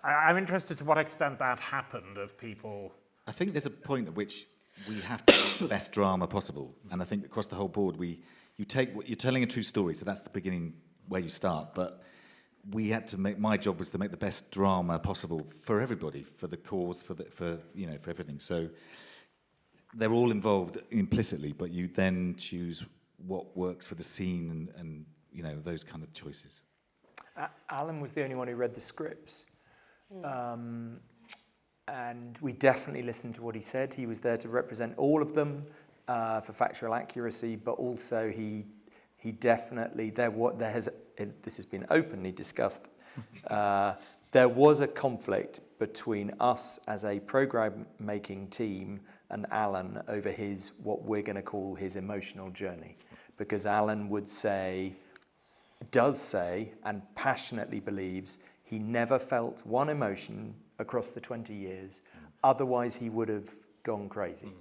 I'm interested to what extent that happened of people. I think there's a point at which we have to make the best drama possible. And I think across the whole board, you're telling a true story, so that's the beginning where you start. But we had to my job was to make the best drama possible for everybody, for the cause, for everything. So they're all involved implicitly, but you then choose what works for the scene and those kind of choices. Alan was the only one who read the scripts. And we definitely listened to what he said. He was there to represent all of them for factual accuracy, but also he definitely, this has been openly discussed, there was a conflict between us as a program-making team and Alan over what we're going to call his emotional journey. Because Alan does say, and passionately believes, he never felt one emotion across the 20 years, otherwise he would have gone crazy.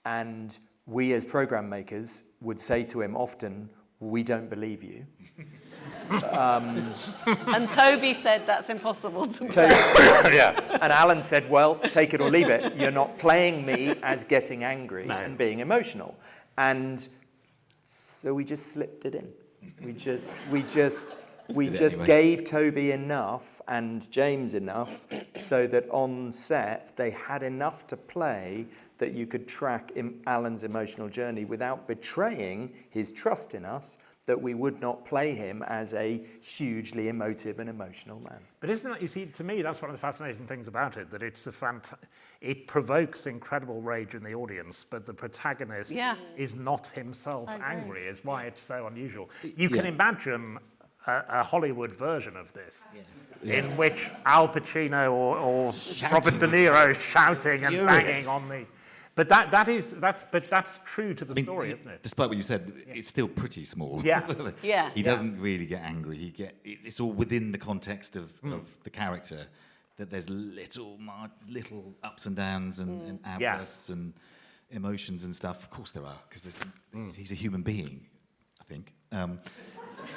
And we as program makers would say to him often, we don't believe you. And Toby said that's impossible to play. Yeah. And Alan said, well, take it or leave it. You're not playing me as getting angry and being emotional. And so we just slipped it in. We just gave Toby enough and James enough so that on set they had enough to play that you could track Alan's emotional journey without betraying his trust in us, that we would not play him as a hugely emotive and emotional man. But isn't that, you see, to me, that's one of the fascinating things about it, that it provokes incredible rage in the audience, but the protagonist is not himself angry, is why it's so unusual. You can imagine a Hollywood version of this, in which Al Pacino or Robert De Niro is shouting and banging on the. But that's true to the story, isn't it? Despite what you said, it's still pretty small. Yeah. Yeah. He doesn't really get angry. It's all within the context of the character that there's little ups and downs and outbursts and emotions and stuff. Of course there are, because he's a human being, I think.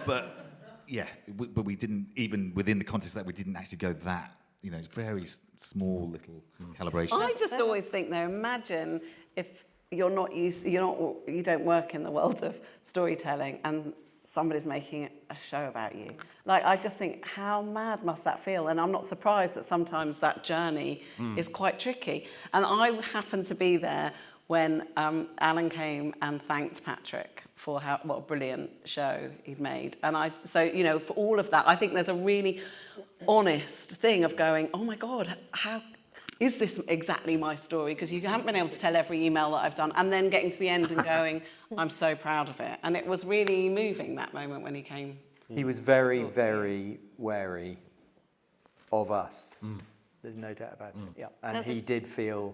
But we didn't, even within the context of that, we didn't actually go that. You know, it's very small little calibration. I just always think, though, imagine if you don't work in the world of storytelling and somebody's making a show about you. Like, I just think, how mad must that feel? And I'm not surprised that sometimes that journey is quite tricky. And I happened to be there when Alan came and thanked Patrick for what a brilliant show he'd made. And so for all of that, I think there's a really honest thing of going, oh my God, how is this exactly my story? Because you haven't been able to tell every email that I've done, and then getting to the end and going, I'm so proud of it. And it was really moving, that moment when he came. He was very, very wary of us. There's no doubt about it. Yeah. And he did feel,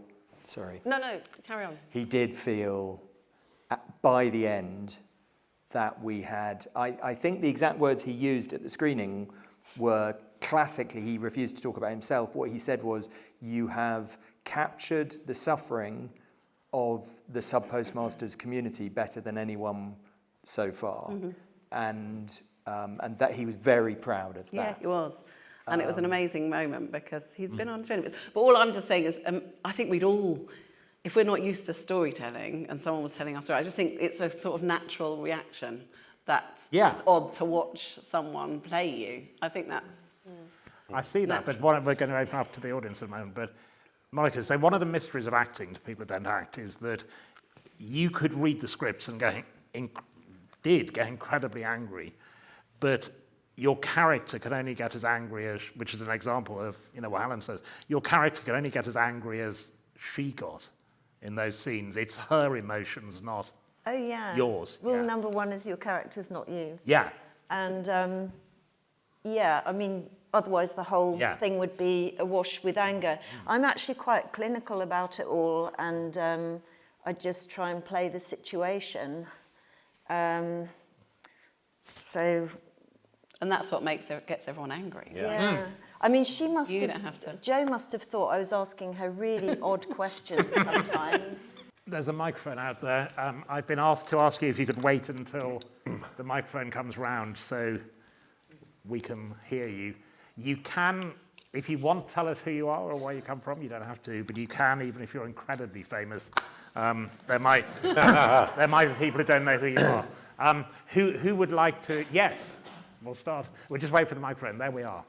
No, carry on. He did feel, by the end, that we had, I think the exact words he used at the screening were, classically, he refused to talk about himself. What he said was, you have captured the suffering of the sub-postmasters community better than anyone so far. And that he was very proud of that. Yeah, he was. And it was an amazing moment because he's been on a journey. But all I'm just saying is, I think we'd all, if we're not used to storytelling and someone was telling us story, I just think it's a sort of natural reaction that it's odd to watch someone play you. I think that's... I see that, but we're going to open up to the audience in a moment. But Monica, so one of the mysteries of acting to people who don't act is that you could read the scripts and get incredibly angry, but your character could only get as angry as, which is an example of what Alan says, your character could only get as angry as she got in those scenes. It's her emotions, not yours. Rule number one is your character's not you. Yeah. And I mean, otherwise the whole thing would be awash with anger. I'm actually quite clinical about it all, and I just try and play the situation. And that's what gets everyone angry. Yeah. I mean, Jo must have thought I was asking her really odd questions sometimes. There's a microphone out there. I've been asked to ask you if you could wait until the microphone comes round so we can hear you. You can, if you want, tell us who you are or where you come from. You don't have to, but you can, even if you're incredibly famous. There might be people who don't know who you are. Who would like to? Yes, we'll start. We'll just wait for the microphone. There we are.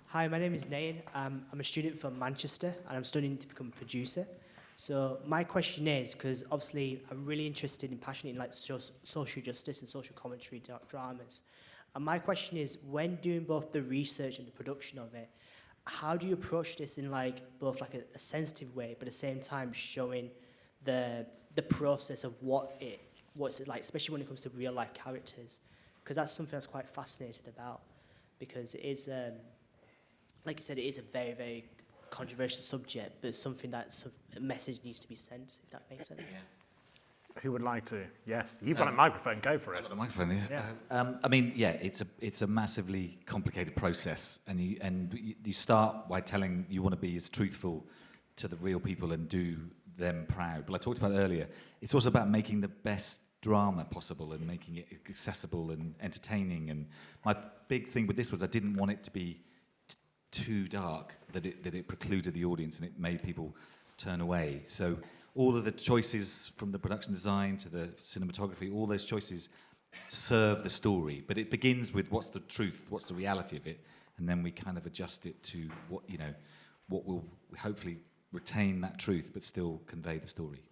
Hi, my name is Nayan. I'm a student from Manchester, and I'm studying to become a producer. So my question is, because obviously I'm really interested and passionate in like social justice and social commentary dramas. And my question is, when doing both the research and the production of it, how do you approach this in like both like a sensitive way, but at the same time showing the process of what's it like, especially when it comes to real life characters? Because that's something that's quite fascinated about, because it is, like you said, it is a very, very controversial subject, but something that a message needs to be sent, if that makes sense. Yeah. Who would like to? Yes, you've got a microphone. Go for it. I've got a microphone. Yeah. I mean, it's a massively complicated process, and you start by telling you want to be as truthful to the real people and do them proud. But I talked about earlier, it's also about making the best drama possible and making it accessible and entertaining. And my big thing with this was I didn't want it to be too dark that it precluded the audience and it made people turn away. So all of the choices, from the production design to the cinematography, all those choices serve the story. But it begins with what's the truth, what's the reality of it, and then we kind of adjust it to what will hopefully retain that truth but still convey the story.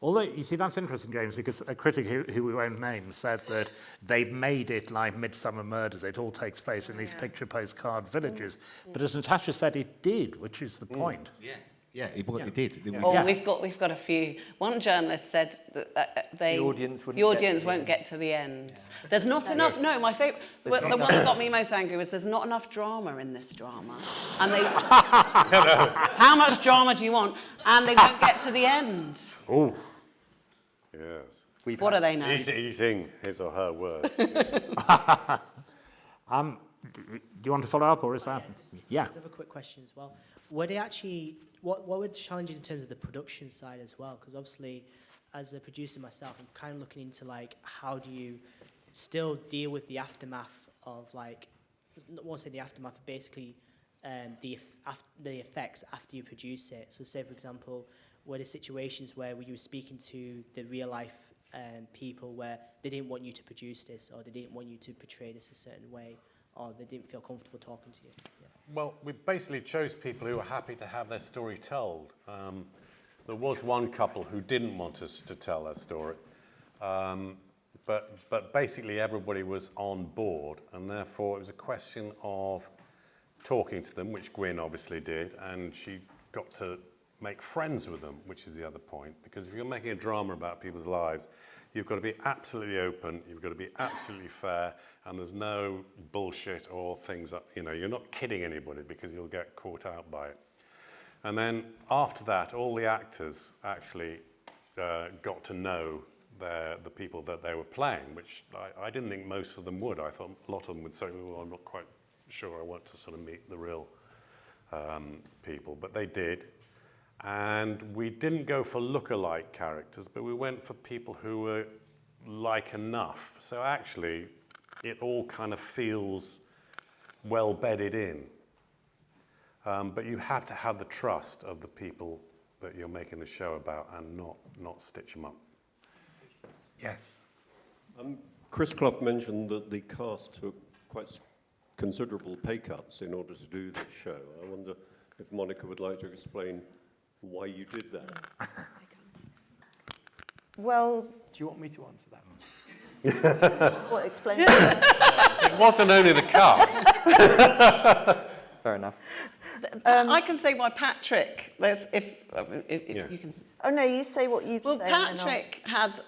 Although, you see, that's interesting, James, because a critic who we won't name said that they've made it like Midsummer Murders. It all takes place in these picture postcard villages. But as Natasha said, it did, which is the point. Yeah. Yeah, it did. Or we've got a few. One journalist said that the audience won't get to the end. Yeah. There's not enough. No, my favourite. The one that got me most angry was there's not enough drama in this drama, and they. How much drama do you want? And they won't get to the end. Oh. Yes. What are they now? Eating his or her words. Do you want to follow up, or is that? Yeah. Another quick question as well. Were they actually, what were the challenges in terms of the production side as well? Because obviously, as a producer myself, I'm kind of looking into like, how do you still deal with the aftermath of like, I won't say the aftermath, but basically the effects after you produce it. So say, for example, were there situations where you were speaking to the real life people where they didn't want you to produce this, or they didn't want you to portray this a certain way, or they didn't feel comfortable talking to you? Yeah. Well, we basically chose people who were happy to have their story told. There was one couple who didn't want us to tell their story, but basically everybody was on board, and therefore it was a question of talking to them, which Gwyn obviously did, and she got to make friends with them, which is the other point, because if you're making a drama about people's lives, you've got to be absolutely open, you've got to be absolutely fair, and there's no bullshit or things that, you're not kidding anybody because you'll get caught out by it. And then after that, all the actors actually got to know the people that they were playing, which I didn't think most of them would. I thought a lot of them would say, well, I'm not quite sure I want to sort of meet the real people, but they did. And we didn't go for look-alike characters, but we went for people who were like enough. So actually, it all kind of feels well bedded in. But you have to have the trust of the people that you're making the show about and not stitch them up. Yes. Chris Clough mentioned that the cast took quite considerable pay cuts in order to do this show. I wonder if Monica would like to explain why you did that. Well, do you want me to answer that? What, explain? It wasn't only the cast. Fair enough. I can say why Patrick. If you can. Oh no, you say what you. Well, Patrick had.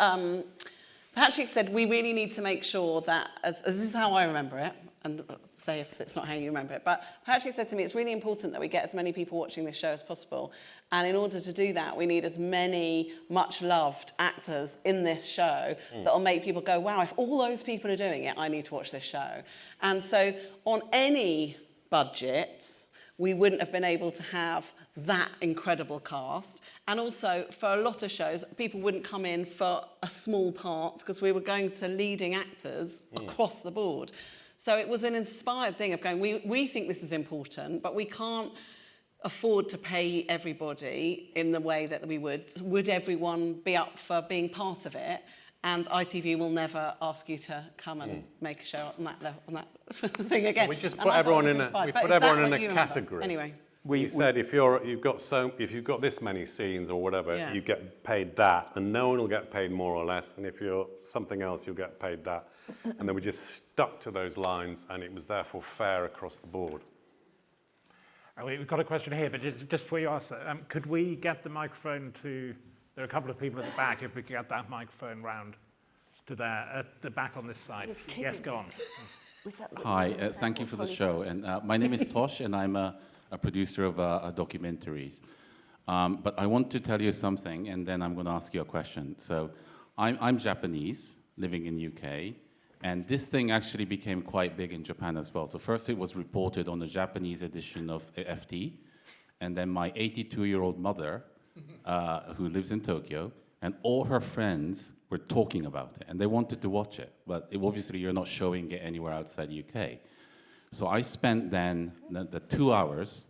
Patrick said we really need to make sure that, as this is how I remember it, and say if it's not how you remember it, but Patrick said to me, it's really important that we get as many people watching this show as possible. And in order to do that, we need as many much-loved actors in this show that'll make people go, wow, if all those people are doing it, I need to watch this show. And so on any budget, we wouldn't have been able to have that incredible cast. And also, for a lot of shows, people wouldn't come in for a small part because we were going to leading actors across the board. So it was an inspired thing of going, we think this is important, but we can't afford to pay everybody in the way that we would. Would everyone be up for being part of it? And ITV will never ask you to come and make a show on that level, on that thing again. We just put everyone in a category. Anyway. We said if you've got this many scenes or whatever, you get paid that, and no one will get paid more or less. And if you're something else, you'll get paid that. And then we just stuck to those lines, and it was therefore fair across the board. We've got a question here, but just before you ask, could we get the microphone to? There are a couple of people at the back. If we could get that microphone round to there, at the back on this side. Yes, go on. Hi, thank you for the show. And my name is Tosh, and I'm a producer of documentaries. But I want to tell you something, and then I'm going to ask you a question. So I'm Japanese, living in UK, and this thing actually became quite big in Japan as well. So first it was reported on the Japanese edition of FT, and then my 82-year-old mother, who lives in Tokyo, and all her friends were talking about it, and they wanted to watch it. But obviously you're not showing it anywhere outside the UK. So I spent then the 2 hours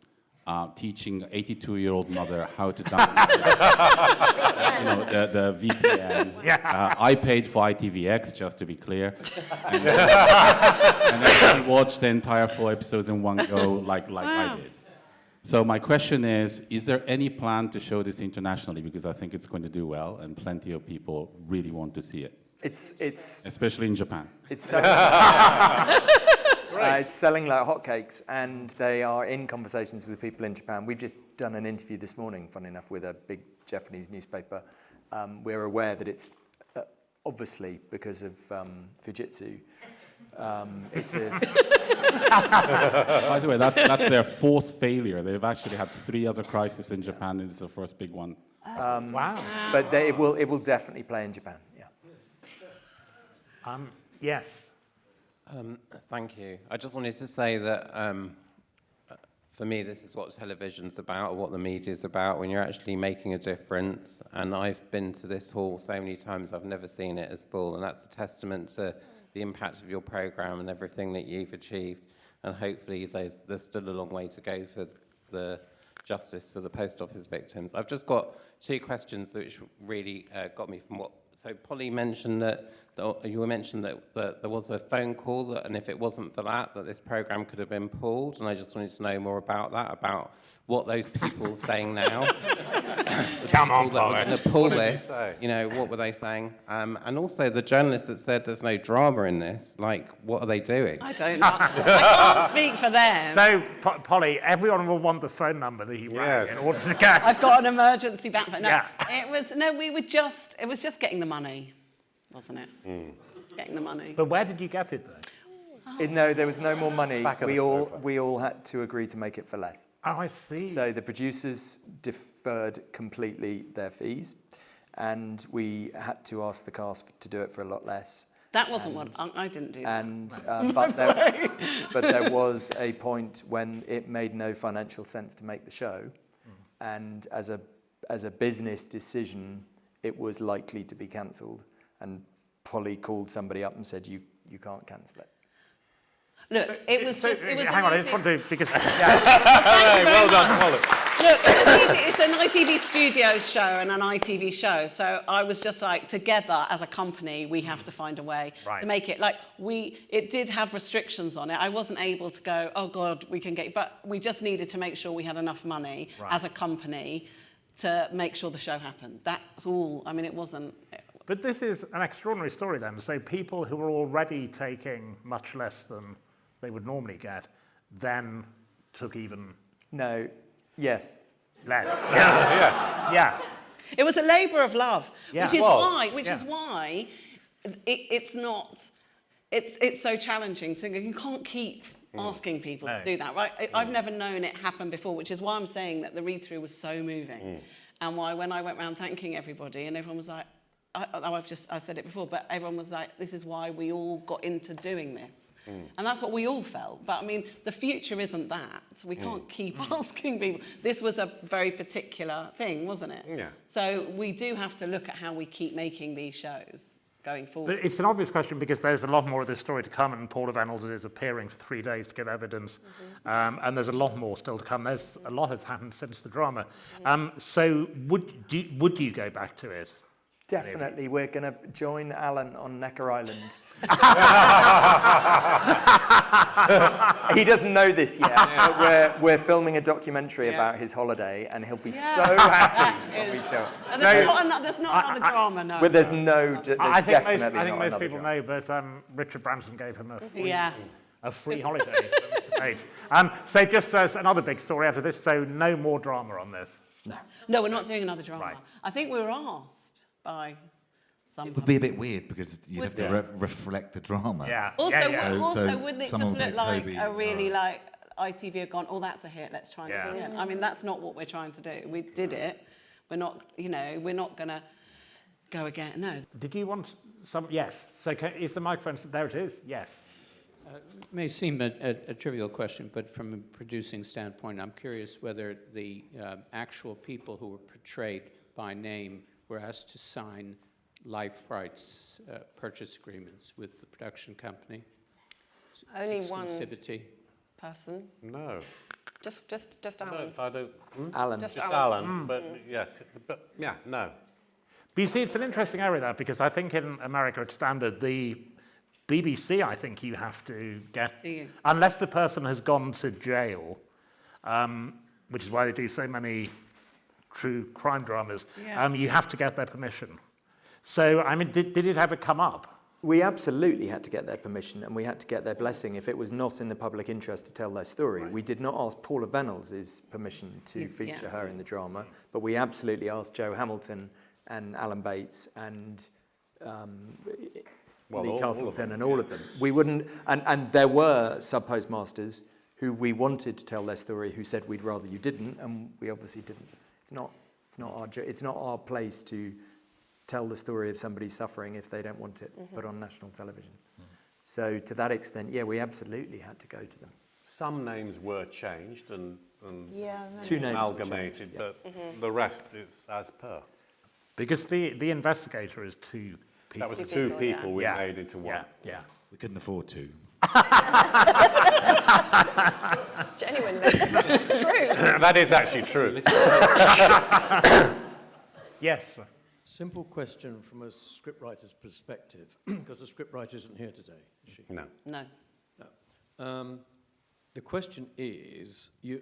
teaching 82-year-old mother how to download the VPN. I paid for ITVX, just to be clear. And then she watched the entire 4 episodes in one go like I did. So my question is there any plan to show this internationally? Because I think it's going to do well, and plenty of people really want to see it. It's especially in Japan. It's It's selling like hotcakes, and they are in conversations with people in Japan. We've just done an interview this morning, funny enough, with a big Japanese newspaper. We're aware that it's obviously because of Fujitsu. It's a By the way, that's their fourth failure. They've actually had 3 other crises in Japan. This is the first big one. Wow. But it will definitely play in Japan. Yeah. Yes. Thank you. I just wanted to say that for me, this is what television's about, what the media's about, when you're actually making a difference. And I've been to this hall so many times, I've never seen it as full. And that's a testament to the impact of your programme and everything that you've achieved. And hopefully there's still a long way to go for the justice for the post office victims. I've just got 2 questions which really got me from what... So Polly mentioned that there was a phone call, and if it wasn't for that this programme could have been pulled. And I just wanted to know more about that, about what those people are saying now. Come on, that were going to pull this. You know, what were they saying? And also the journalist that said there's no drama in this. Like, what are they doing? I don't know. I can't speak for them. So, Polly, everyone will want the phone number that he rang in order to get. I've got an emergency back. No, Yeah. it was just getting the money, wasn't it? It's getting the money. But where did you get it, though? No, there was no more money. We all had to agree to make it for less. Oh, I see. So the producers deferred completely their fees, and we had to ask the cast to do it for a lot less. That wasn't what I didn't do. And but there was a point when it made no financial sense to make the show, and as a business decision, it was likely to be cancelled. And Polly called somebody up and said, "You can't cancel it." Look, it was hang on, I just want to, because... Well done, Polly. Look, it's an ITV Studios show and an ITV show, so I was just like, together as a company, we have to find a way to make it. Like, it did have restrictions on it. I wasn't able to go, oh God, we can get... But we just needed to make sure we had enough money as a company to make sure the show happened. That's all. I mean, it wasn't... But this is an extraordinary story then. So people who were already taking much less than they would normally get, then took even... No, yes. Less. Yeah. It was a labour of love, Yeah. which is why it's so challenging. You can't keep asking people to do that, right? I've never known it happen before, which is why I'm saying that the read-through was so moving. And why when I went around thanking everybody and everyone was like, I said it before, but everyone was like, this is why we all got into doing this. And that's what we all felt. But I mean, the future isn't that. We can't keep asking people. This was a very particular thing, wasn't it? Yeah. So we do have to look at how we keep making these shows going forward. But it's an obvious question because there's a lot more of this story to come, and Paula Reynolds is appearing for 3 days to give evidence. And there's a lot more still to come. There's a lot has happened since the drama. So would you go back to it? Definitely, we're going to join Alan on Necker Island. He doesn't know this yet, but we're filming a documentary about his holiday, and he'll be so happy when we show it. And there's not another drama, no. But there's no, I think definitely I think not most another people drama. know, but Richard Branson gave him a free holiday for this debate. So just another big story out of this, so no more drama on this. No, we're not doing another drama. I think we were asked by some... It would be a bit weird because you'd have to reflect the drama. Yeah. Also, wouldn't it just someone look would be like Toby, a really like ITV have gone, oh, that's a hit, let's try and do it. I mean, that's not what we're trying to do. We did it. We're not, we're not going to go again. No. Did you want some? Yes. So is the microphone, there it is? Yes. It may seem a trivial question, but from a producing standpoint, I'm curious whether the actual people who were portrayed by name were asked to sign life rights purchase agreements with the production company. Only exclusivity. One person. No. Just Alan. I don't. Alan. Just Alan. But yes, but yeah, no. But you see, it's an interesting area there because I think in America it's standard. The BBC, I think you have to get, unless the person has gone to jail, which is why they do so many true crime dramas, you have to get their permission. So, I mean, did it ever come up? We absolutely had to get their permission and we had to get their blessing if it was not in the public interest to tell their story. Right. We did not ask Paula Vennels' permission to feature her in the drama, but we absolutely asked Joe Hamilton and Alan Bates and Lee Castleton and all of them. We wouldn't, and there were sub-postmasters who we wanted to tell their story who said we'd rather you didn't, and we obviously didn't. It's not our place to tell the story of somebody suffering if they don't want it put on national television. So to that extent, yeah, we absolutely had to go to them. Some names were changed and two names amalgamated, but the rest is as per. Because the investigator is two people. That was two people we made into one. Yeah. We couldn't afford to. Genuinely, it's true. That is actually true. Yes, sir. Simple question from a scriptwriter's perspective, because the scriptwriter isn't here today, is she? No. No. The question is, you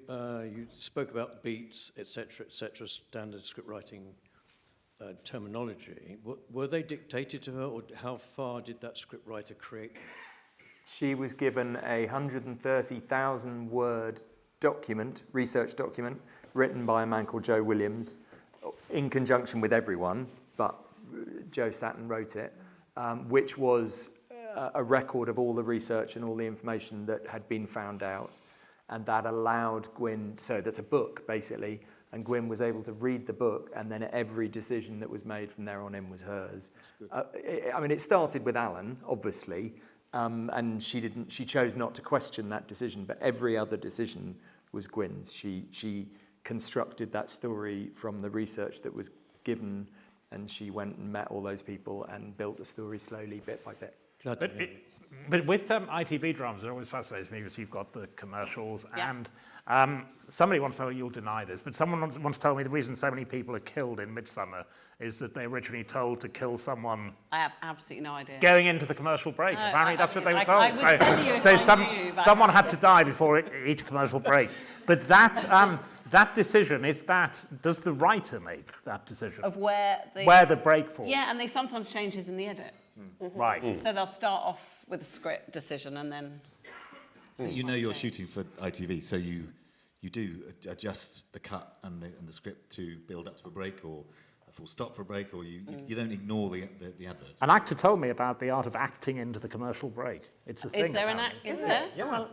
spoke about beats, etc., standard scriptwriting terminology. Were they dictated to her, or how far did that scriptwriter create them? She was given a 130,000 word document, research document, written by a man called Joe Williams, in conjunction with everyone, but Joe sat and wrote it, which was a record of all the research and all the information that had been found out. And that allowed Gwyn, so that's a book basically, and Gwyn was able to read the book, and then every decision that was made from there on in was hers. I mean, it started with Alan, obviously, and she chose not to question that decision, but every other decision was Gwyn's. She constructed that story from the research that was given, and she went and met all those people and built the story slowly, bit by bit. But with ITV dramas, it always fascinates me because you've got the commercials, and somebody once told me, you'll deny this, but someone once told me the reason so many people are killed in Midsummer is that they were originally told to kill someone. I have absolutely no idea. Going into the commercial break. No, Apparently that's what they were told. I would tell you if I knew, but someone had to die before each commercial break. But that decision, does the writer make that decision? Of where the break falls? Yeah, and they sometimes changes in the edit. Right. So they'll start off with a script decision and then... You know you're shooting for ITV, so you do adjust the cut and the script to build up to a break or a full stop for a break, or you don't ignore the adverts. An actor told me about the art of acting into the commercial break. It's a thing. Is there an act? Is there? Yeah. Well,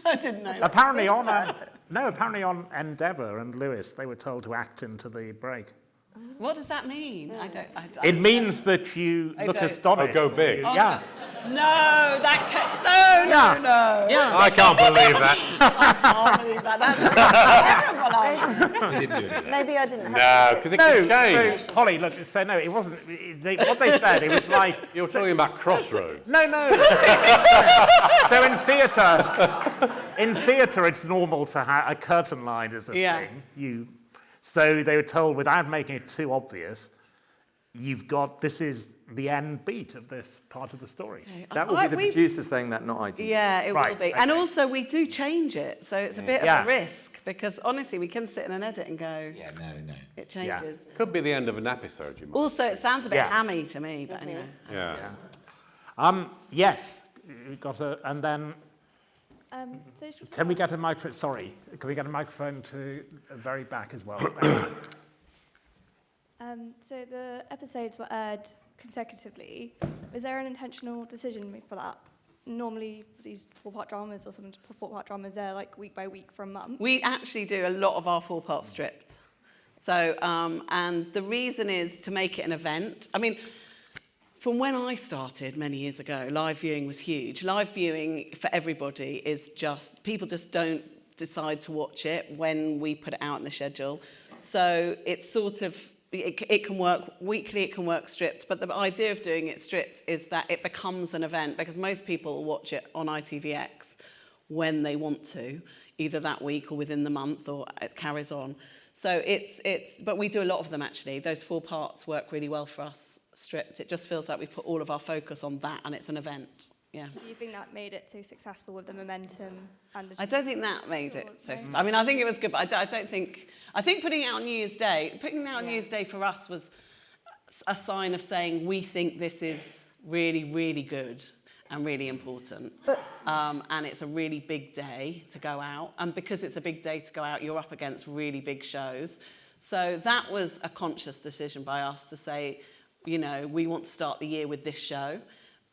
I didn't know. Apparently on Endeavour and Lewis, they were told to act into the break. What does that mean? I don't it means that you look astonished. Oh, go big. Yeah. No, no. Yeah. I can't believe that. I can't believe that. That's terrible. Maybe I didn't. No, because it can change. So, Holly, look. So no, it wasn't. What they said, it was like you're talking about Crossroads. No. So in theatre, it's normal to have a curtain line as a thing. So they were told, without making it too obvious, this is the end beat of this part of the story. Okay. That will be the producer saying that, not ITV. Yeah, it will be. Okay. And also, we do change it, so it's a bit of a risk, because honestly, we can sit in an edit and go, no. It changes. Yeah. Could be the end of an episode, you might. Also, it sounds a bit hammy to me, but anyway. Yeah. Yes, we've got and then... can we get a microphone? Sorry, can we get a microphone to the very back as well? So the episodes were aired consecutively. Was there an intentional decision made for that? Normally, these 4-part dramas or some 4-part dramas, they're like week by week for a month. We actually do a lot of our 4-part stripped. So, and the reason is to make it an event. I mean, from when I started many years ago, live viewing was huge. Live viewing for everybody is just, people just don't decide to watch it when we put it out in the schedule. So it's sort of, it can work weekly, it can work stripped, but the idea of doing it stripped is that it becomes an event, because most people watch it on ITVX when they want to, either that week or within the month, or it carries on. So but we do a lot of them actually. Those 4 parts work really well for us stripped. It just feels like we put all of our focus on that, and it's an event. Yeah. Do you think that made it so successful with the momentum and the... I don't think that made it so... I mean, I think it was good, but I don't think... I think putting it out on New Year's Day, for us was a sign of saying we think this is really, really good and really important. And it's a really big day to go out. And because it's a big day to go out, you're up against really big shows. So that was a conscious decision by us to say, you know, we want to start the year with this show.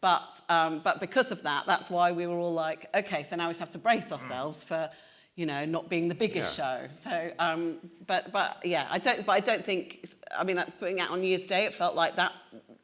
But because of that, that's why we were all like, okay, so now we just have to brace ourselves for, you know, not being the biggest show. So, but yeah, I don't think, I mean, putting it on New Year's Day, it felt like that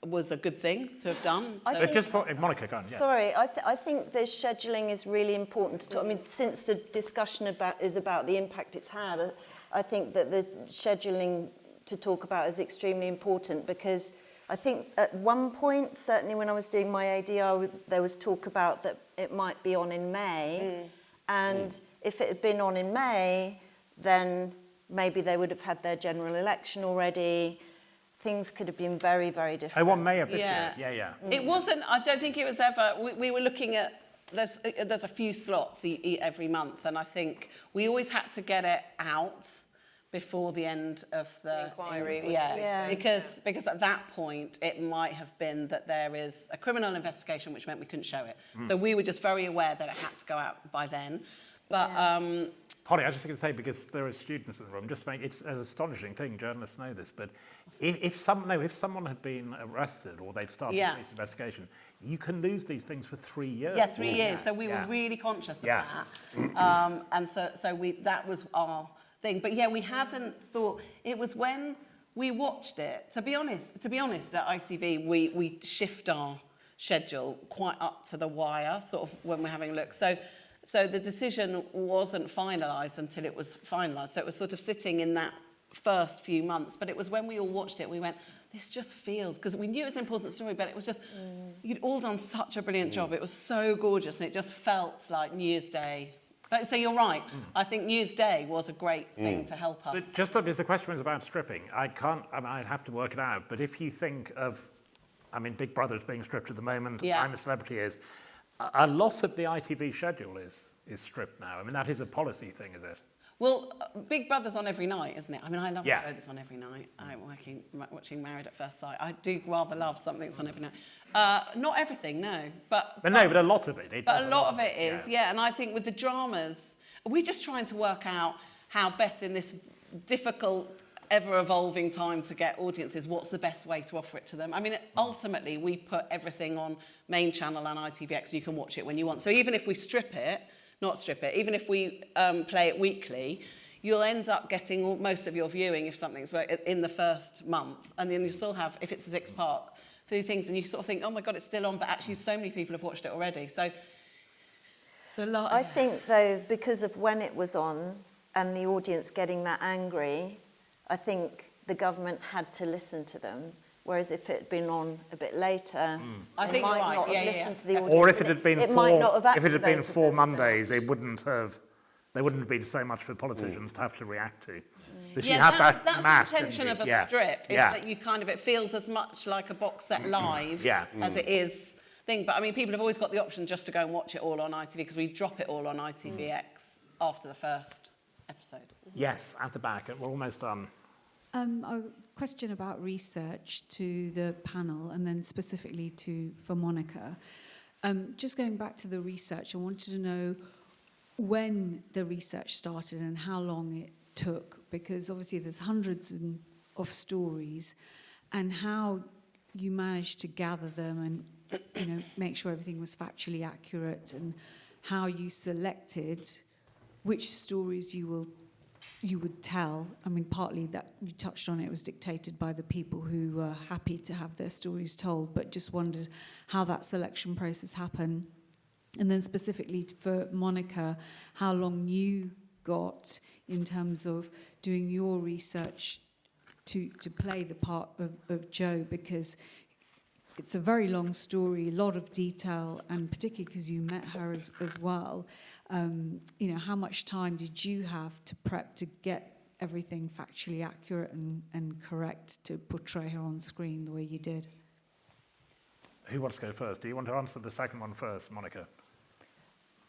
was a good thing to have done. So. Just for Monica, go on, yeah. Sorry, I think the scheduling is really important to talk. I mean, since the discussion is about the impact it's had, I think that the scheduling to talk about is extremely important, because I think at one point, certainly when I was doing my ADR, there was talk about that it might be on in May. And if it had been on in May, then maybe they would have had their general election already. Things could have been very, very different. Oh, on May of this year? Yeah. It wasn't, I don't think it was ever, we were looking at, there's a few slots every month, and I think we always had to get it out before the end of the inquiry. Because at that point it might have been that there is a criminal investigation, which meant we couldn't show it. So we were just very aware that it had to go out by then. But Polly, I was just going to say, because there are students in the room, it's an astonishing thing, journalists know this, but if someone had been arrested or they'd started a police investigation, you can lose these things for 3 years. Yeah, 3 years. So we were really conscious of that. And so that was our thing. But yeah, we hadn't thought, it was when we watched it, to be honest, at ITV, we shift our schedule quite up to the wire, sort of when we're having a look. So the decision wasn't finalised until it was finalised. So it was sort of sitting in that first few months. But it was when we all watched it, we went, this just feels, because we knew it was an important story, but it was just, you'd all done such a brilliant job. It was so gorgeous, and it just felt like New Year's Day. But, so you're right. I think New Year's Day was a great thing to help us. But just because the question was about stripping, I'd have to work it out. But if you think of, Big Brother's being stripped at the moment, I'm a Celebrity is, a lot of the ITV schedule is stripped now. I mean, that is a policy thing, is it? Well, Big Brother's on every night, isn't it? I mean, I love a show that's on every night. I'm watching Married at First Sight. I do rather love something that's on every night. Not everything, no. But a lot of it. But a lot of it is, yeah. And I think with the dramas, we're just trying to work out how best in this difficult, ever-evolving time to get audiences, what's the best way to offer it to them. I mean, ultimately, we put everything on main channel and ITVX, so you can watch it when you want. So even if we even if we play it weekly, you'll end up getting most of your viewing if something's in the first month, and then you still have, if it's a 6-part, few things, and you sort of think, oh my God, it's still on, but actually so many people have watched it already. So I think, though, because of when it was on and the audience getting that angry, I think the government had to listen to them. Whereas if it had been on a bit later, I think might you're right. not have listened to the audience. Or if it had been if it had been 4 Mondays, there wouldn't have been so much for politicians to have to react to. But that's the intention of a strip. Is that you kind of, it feels as much like a box set live as it is thing. But I mean, people have always got the option just to go and watch it all on ITV, because we drop it all on ITVX after the first episode. Yes, at the back. We're almost done. A question about research to the panel, and then specifically for Monica. Just going back to the research, I wanted to know when the research started and how long it took, because obviously there's hundreds of stories, and how you managed to gather them and make sure everything was factually accurate, and how you selected which stories you would tell. I mean, partly that you touched on it was dictated by the people who were happy to have their stories told, but just wondered how that selection process happened. And then specifically for Monica, how long you got in terms of doing your research to play the part of Jo, because it's a very long story, a lot of detail, and particularly because you met her as well. How much time did you have to prep to get everything factually accurate and correct to portray her on screen the way you did? Who wants to go first? Do you want to answer the second one first, Monica?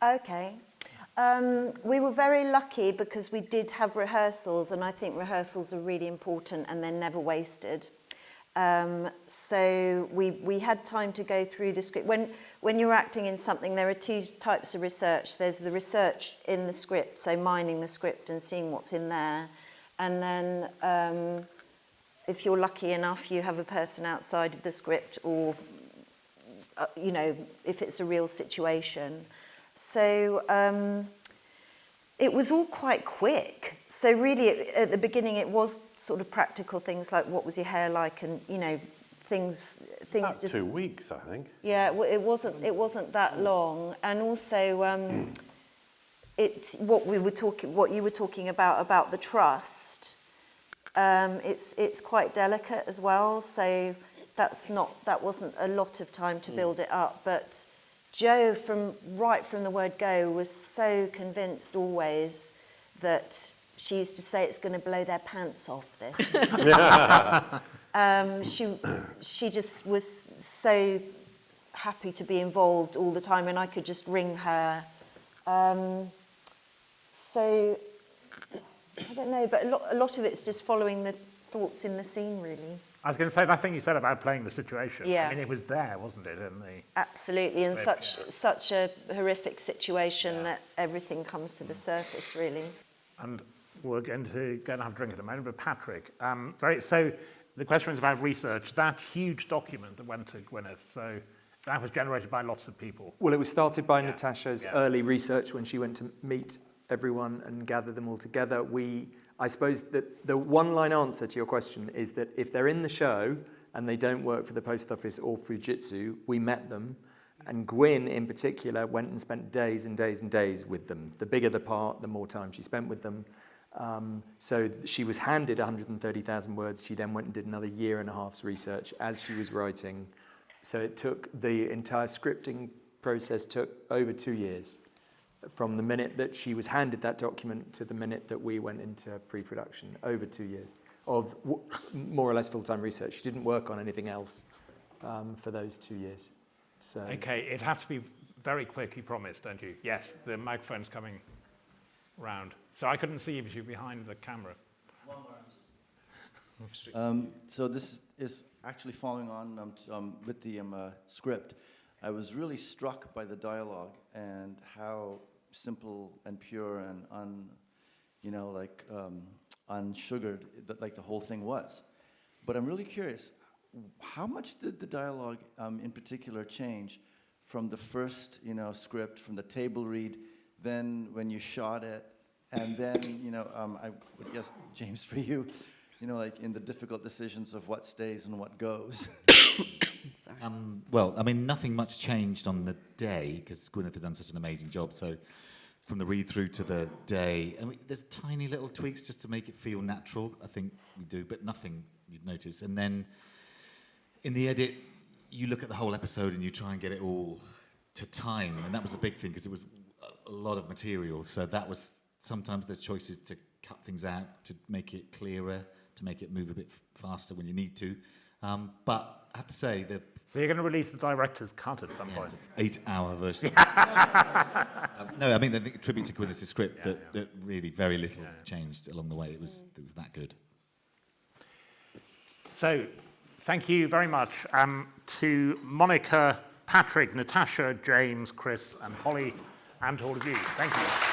Okay. We were very lucky because we did have rehearsals, and I think rehearsals are really important and they're never wasted. So we had time to go through the script. When you're acting in something, there are two types of research. There's the research in the script, so mining the script and seeing what's in there. And then if you're lucky enough, you have a person outside of the script, or, you know, if it's a real situation. So it was all quite quick. So really, at the beginning, it was sort of practical things like what was your hair like, and, you know, things About just 2 weeks, I think. Yeah, it wasn't that long, and also what you were talking about the trust. It's quite delicate as well, so that wasn't a lot of time to build it up. But Jo, right from the word go, was so convinced always that she used to say it's going to blow their pants off, this. She just was so happy to be involved all the time, and I could just ring her. So I don't know, but a lot of it's just following the thoughts in the scene, really. I was going to say that thing you said about playing the situation. Yeah. I mean, it was there, wasn't it? In the Absolutely, and such a horrific situation that everything comes to the surface, really. And we're going to go and have a drink in a moment. But Patrick, so the question was about research. That huge document that went to Gwyneth, so that was generated by lots of people. Well, it was started by Natasha's early research when she went to meet everyone and gather them all together. I suppose that the one-line answer to your question is that if they're in the show and they don't work for the post office or Fujitsu, we met them. And Gwyn, in particular, went and spent days and days and days with them. The bigger the part, the more time she spent with them. So she was handed 130,000 words. She then went and did another year and a half's research as she was writing. So it took, the entire scripting process took over 2 years. From the minute that she was handed that document to the minute that we went into pre-production, over 2 years of more or less full-time research. She didn't work on anything else for those 2 years. So. Okay, it'd have to be very quick, you promised, don't you? Yes, the microphone's coming round. So I couldn't see you because you're behind the camera. So this is actually following on with the script. I was really struck by the dialogue and how simple and pure and unsugared like the whole thing was. But I'm really curious, how much did the dialogue in particular change from the first script, from the table read, then when you shot it, and then I would guess, James, for you, like in the difficult decisions of what stays and what goes. Well, I mean, nothing much changed on the day because Gwyneth had done such an amazing job. So from the read-through to the day, I mean, there's tiny little tweaks just to make it feel natural. I think we do, but nothing you'd notice. And then in the edit, you look at the whole episode and you try and get it all to time. And that was the big thing because it was a lot of material. So that was, sometimes there's choices to cut things out, to make it clearer, to make it move a bit faster when you need to. But I have to say that... So you're going to release the director's cut at some point? 8-hour version. No, I mean, I think a tribute to Gwyneth's script that really very little changed along the way. It was that good. So thank you very much to Monica, Patrick, Natasha, James, Chris and Holly, and to all of you. Thank you.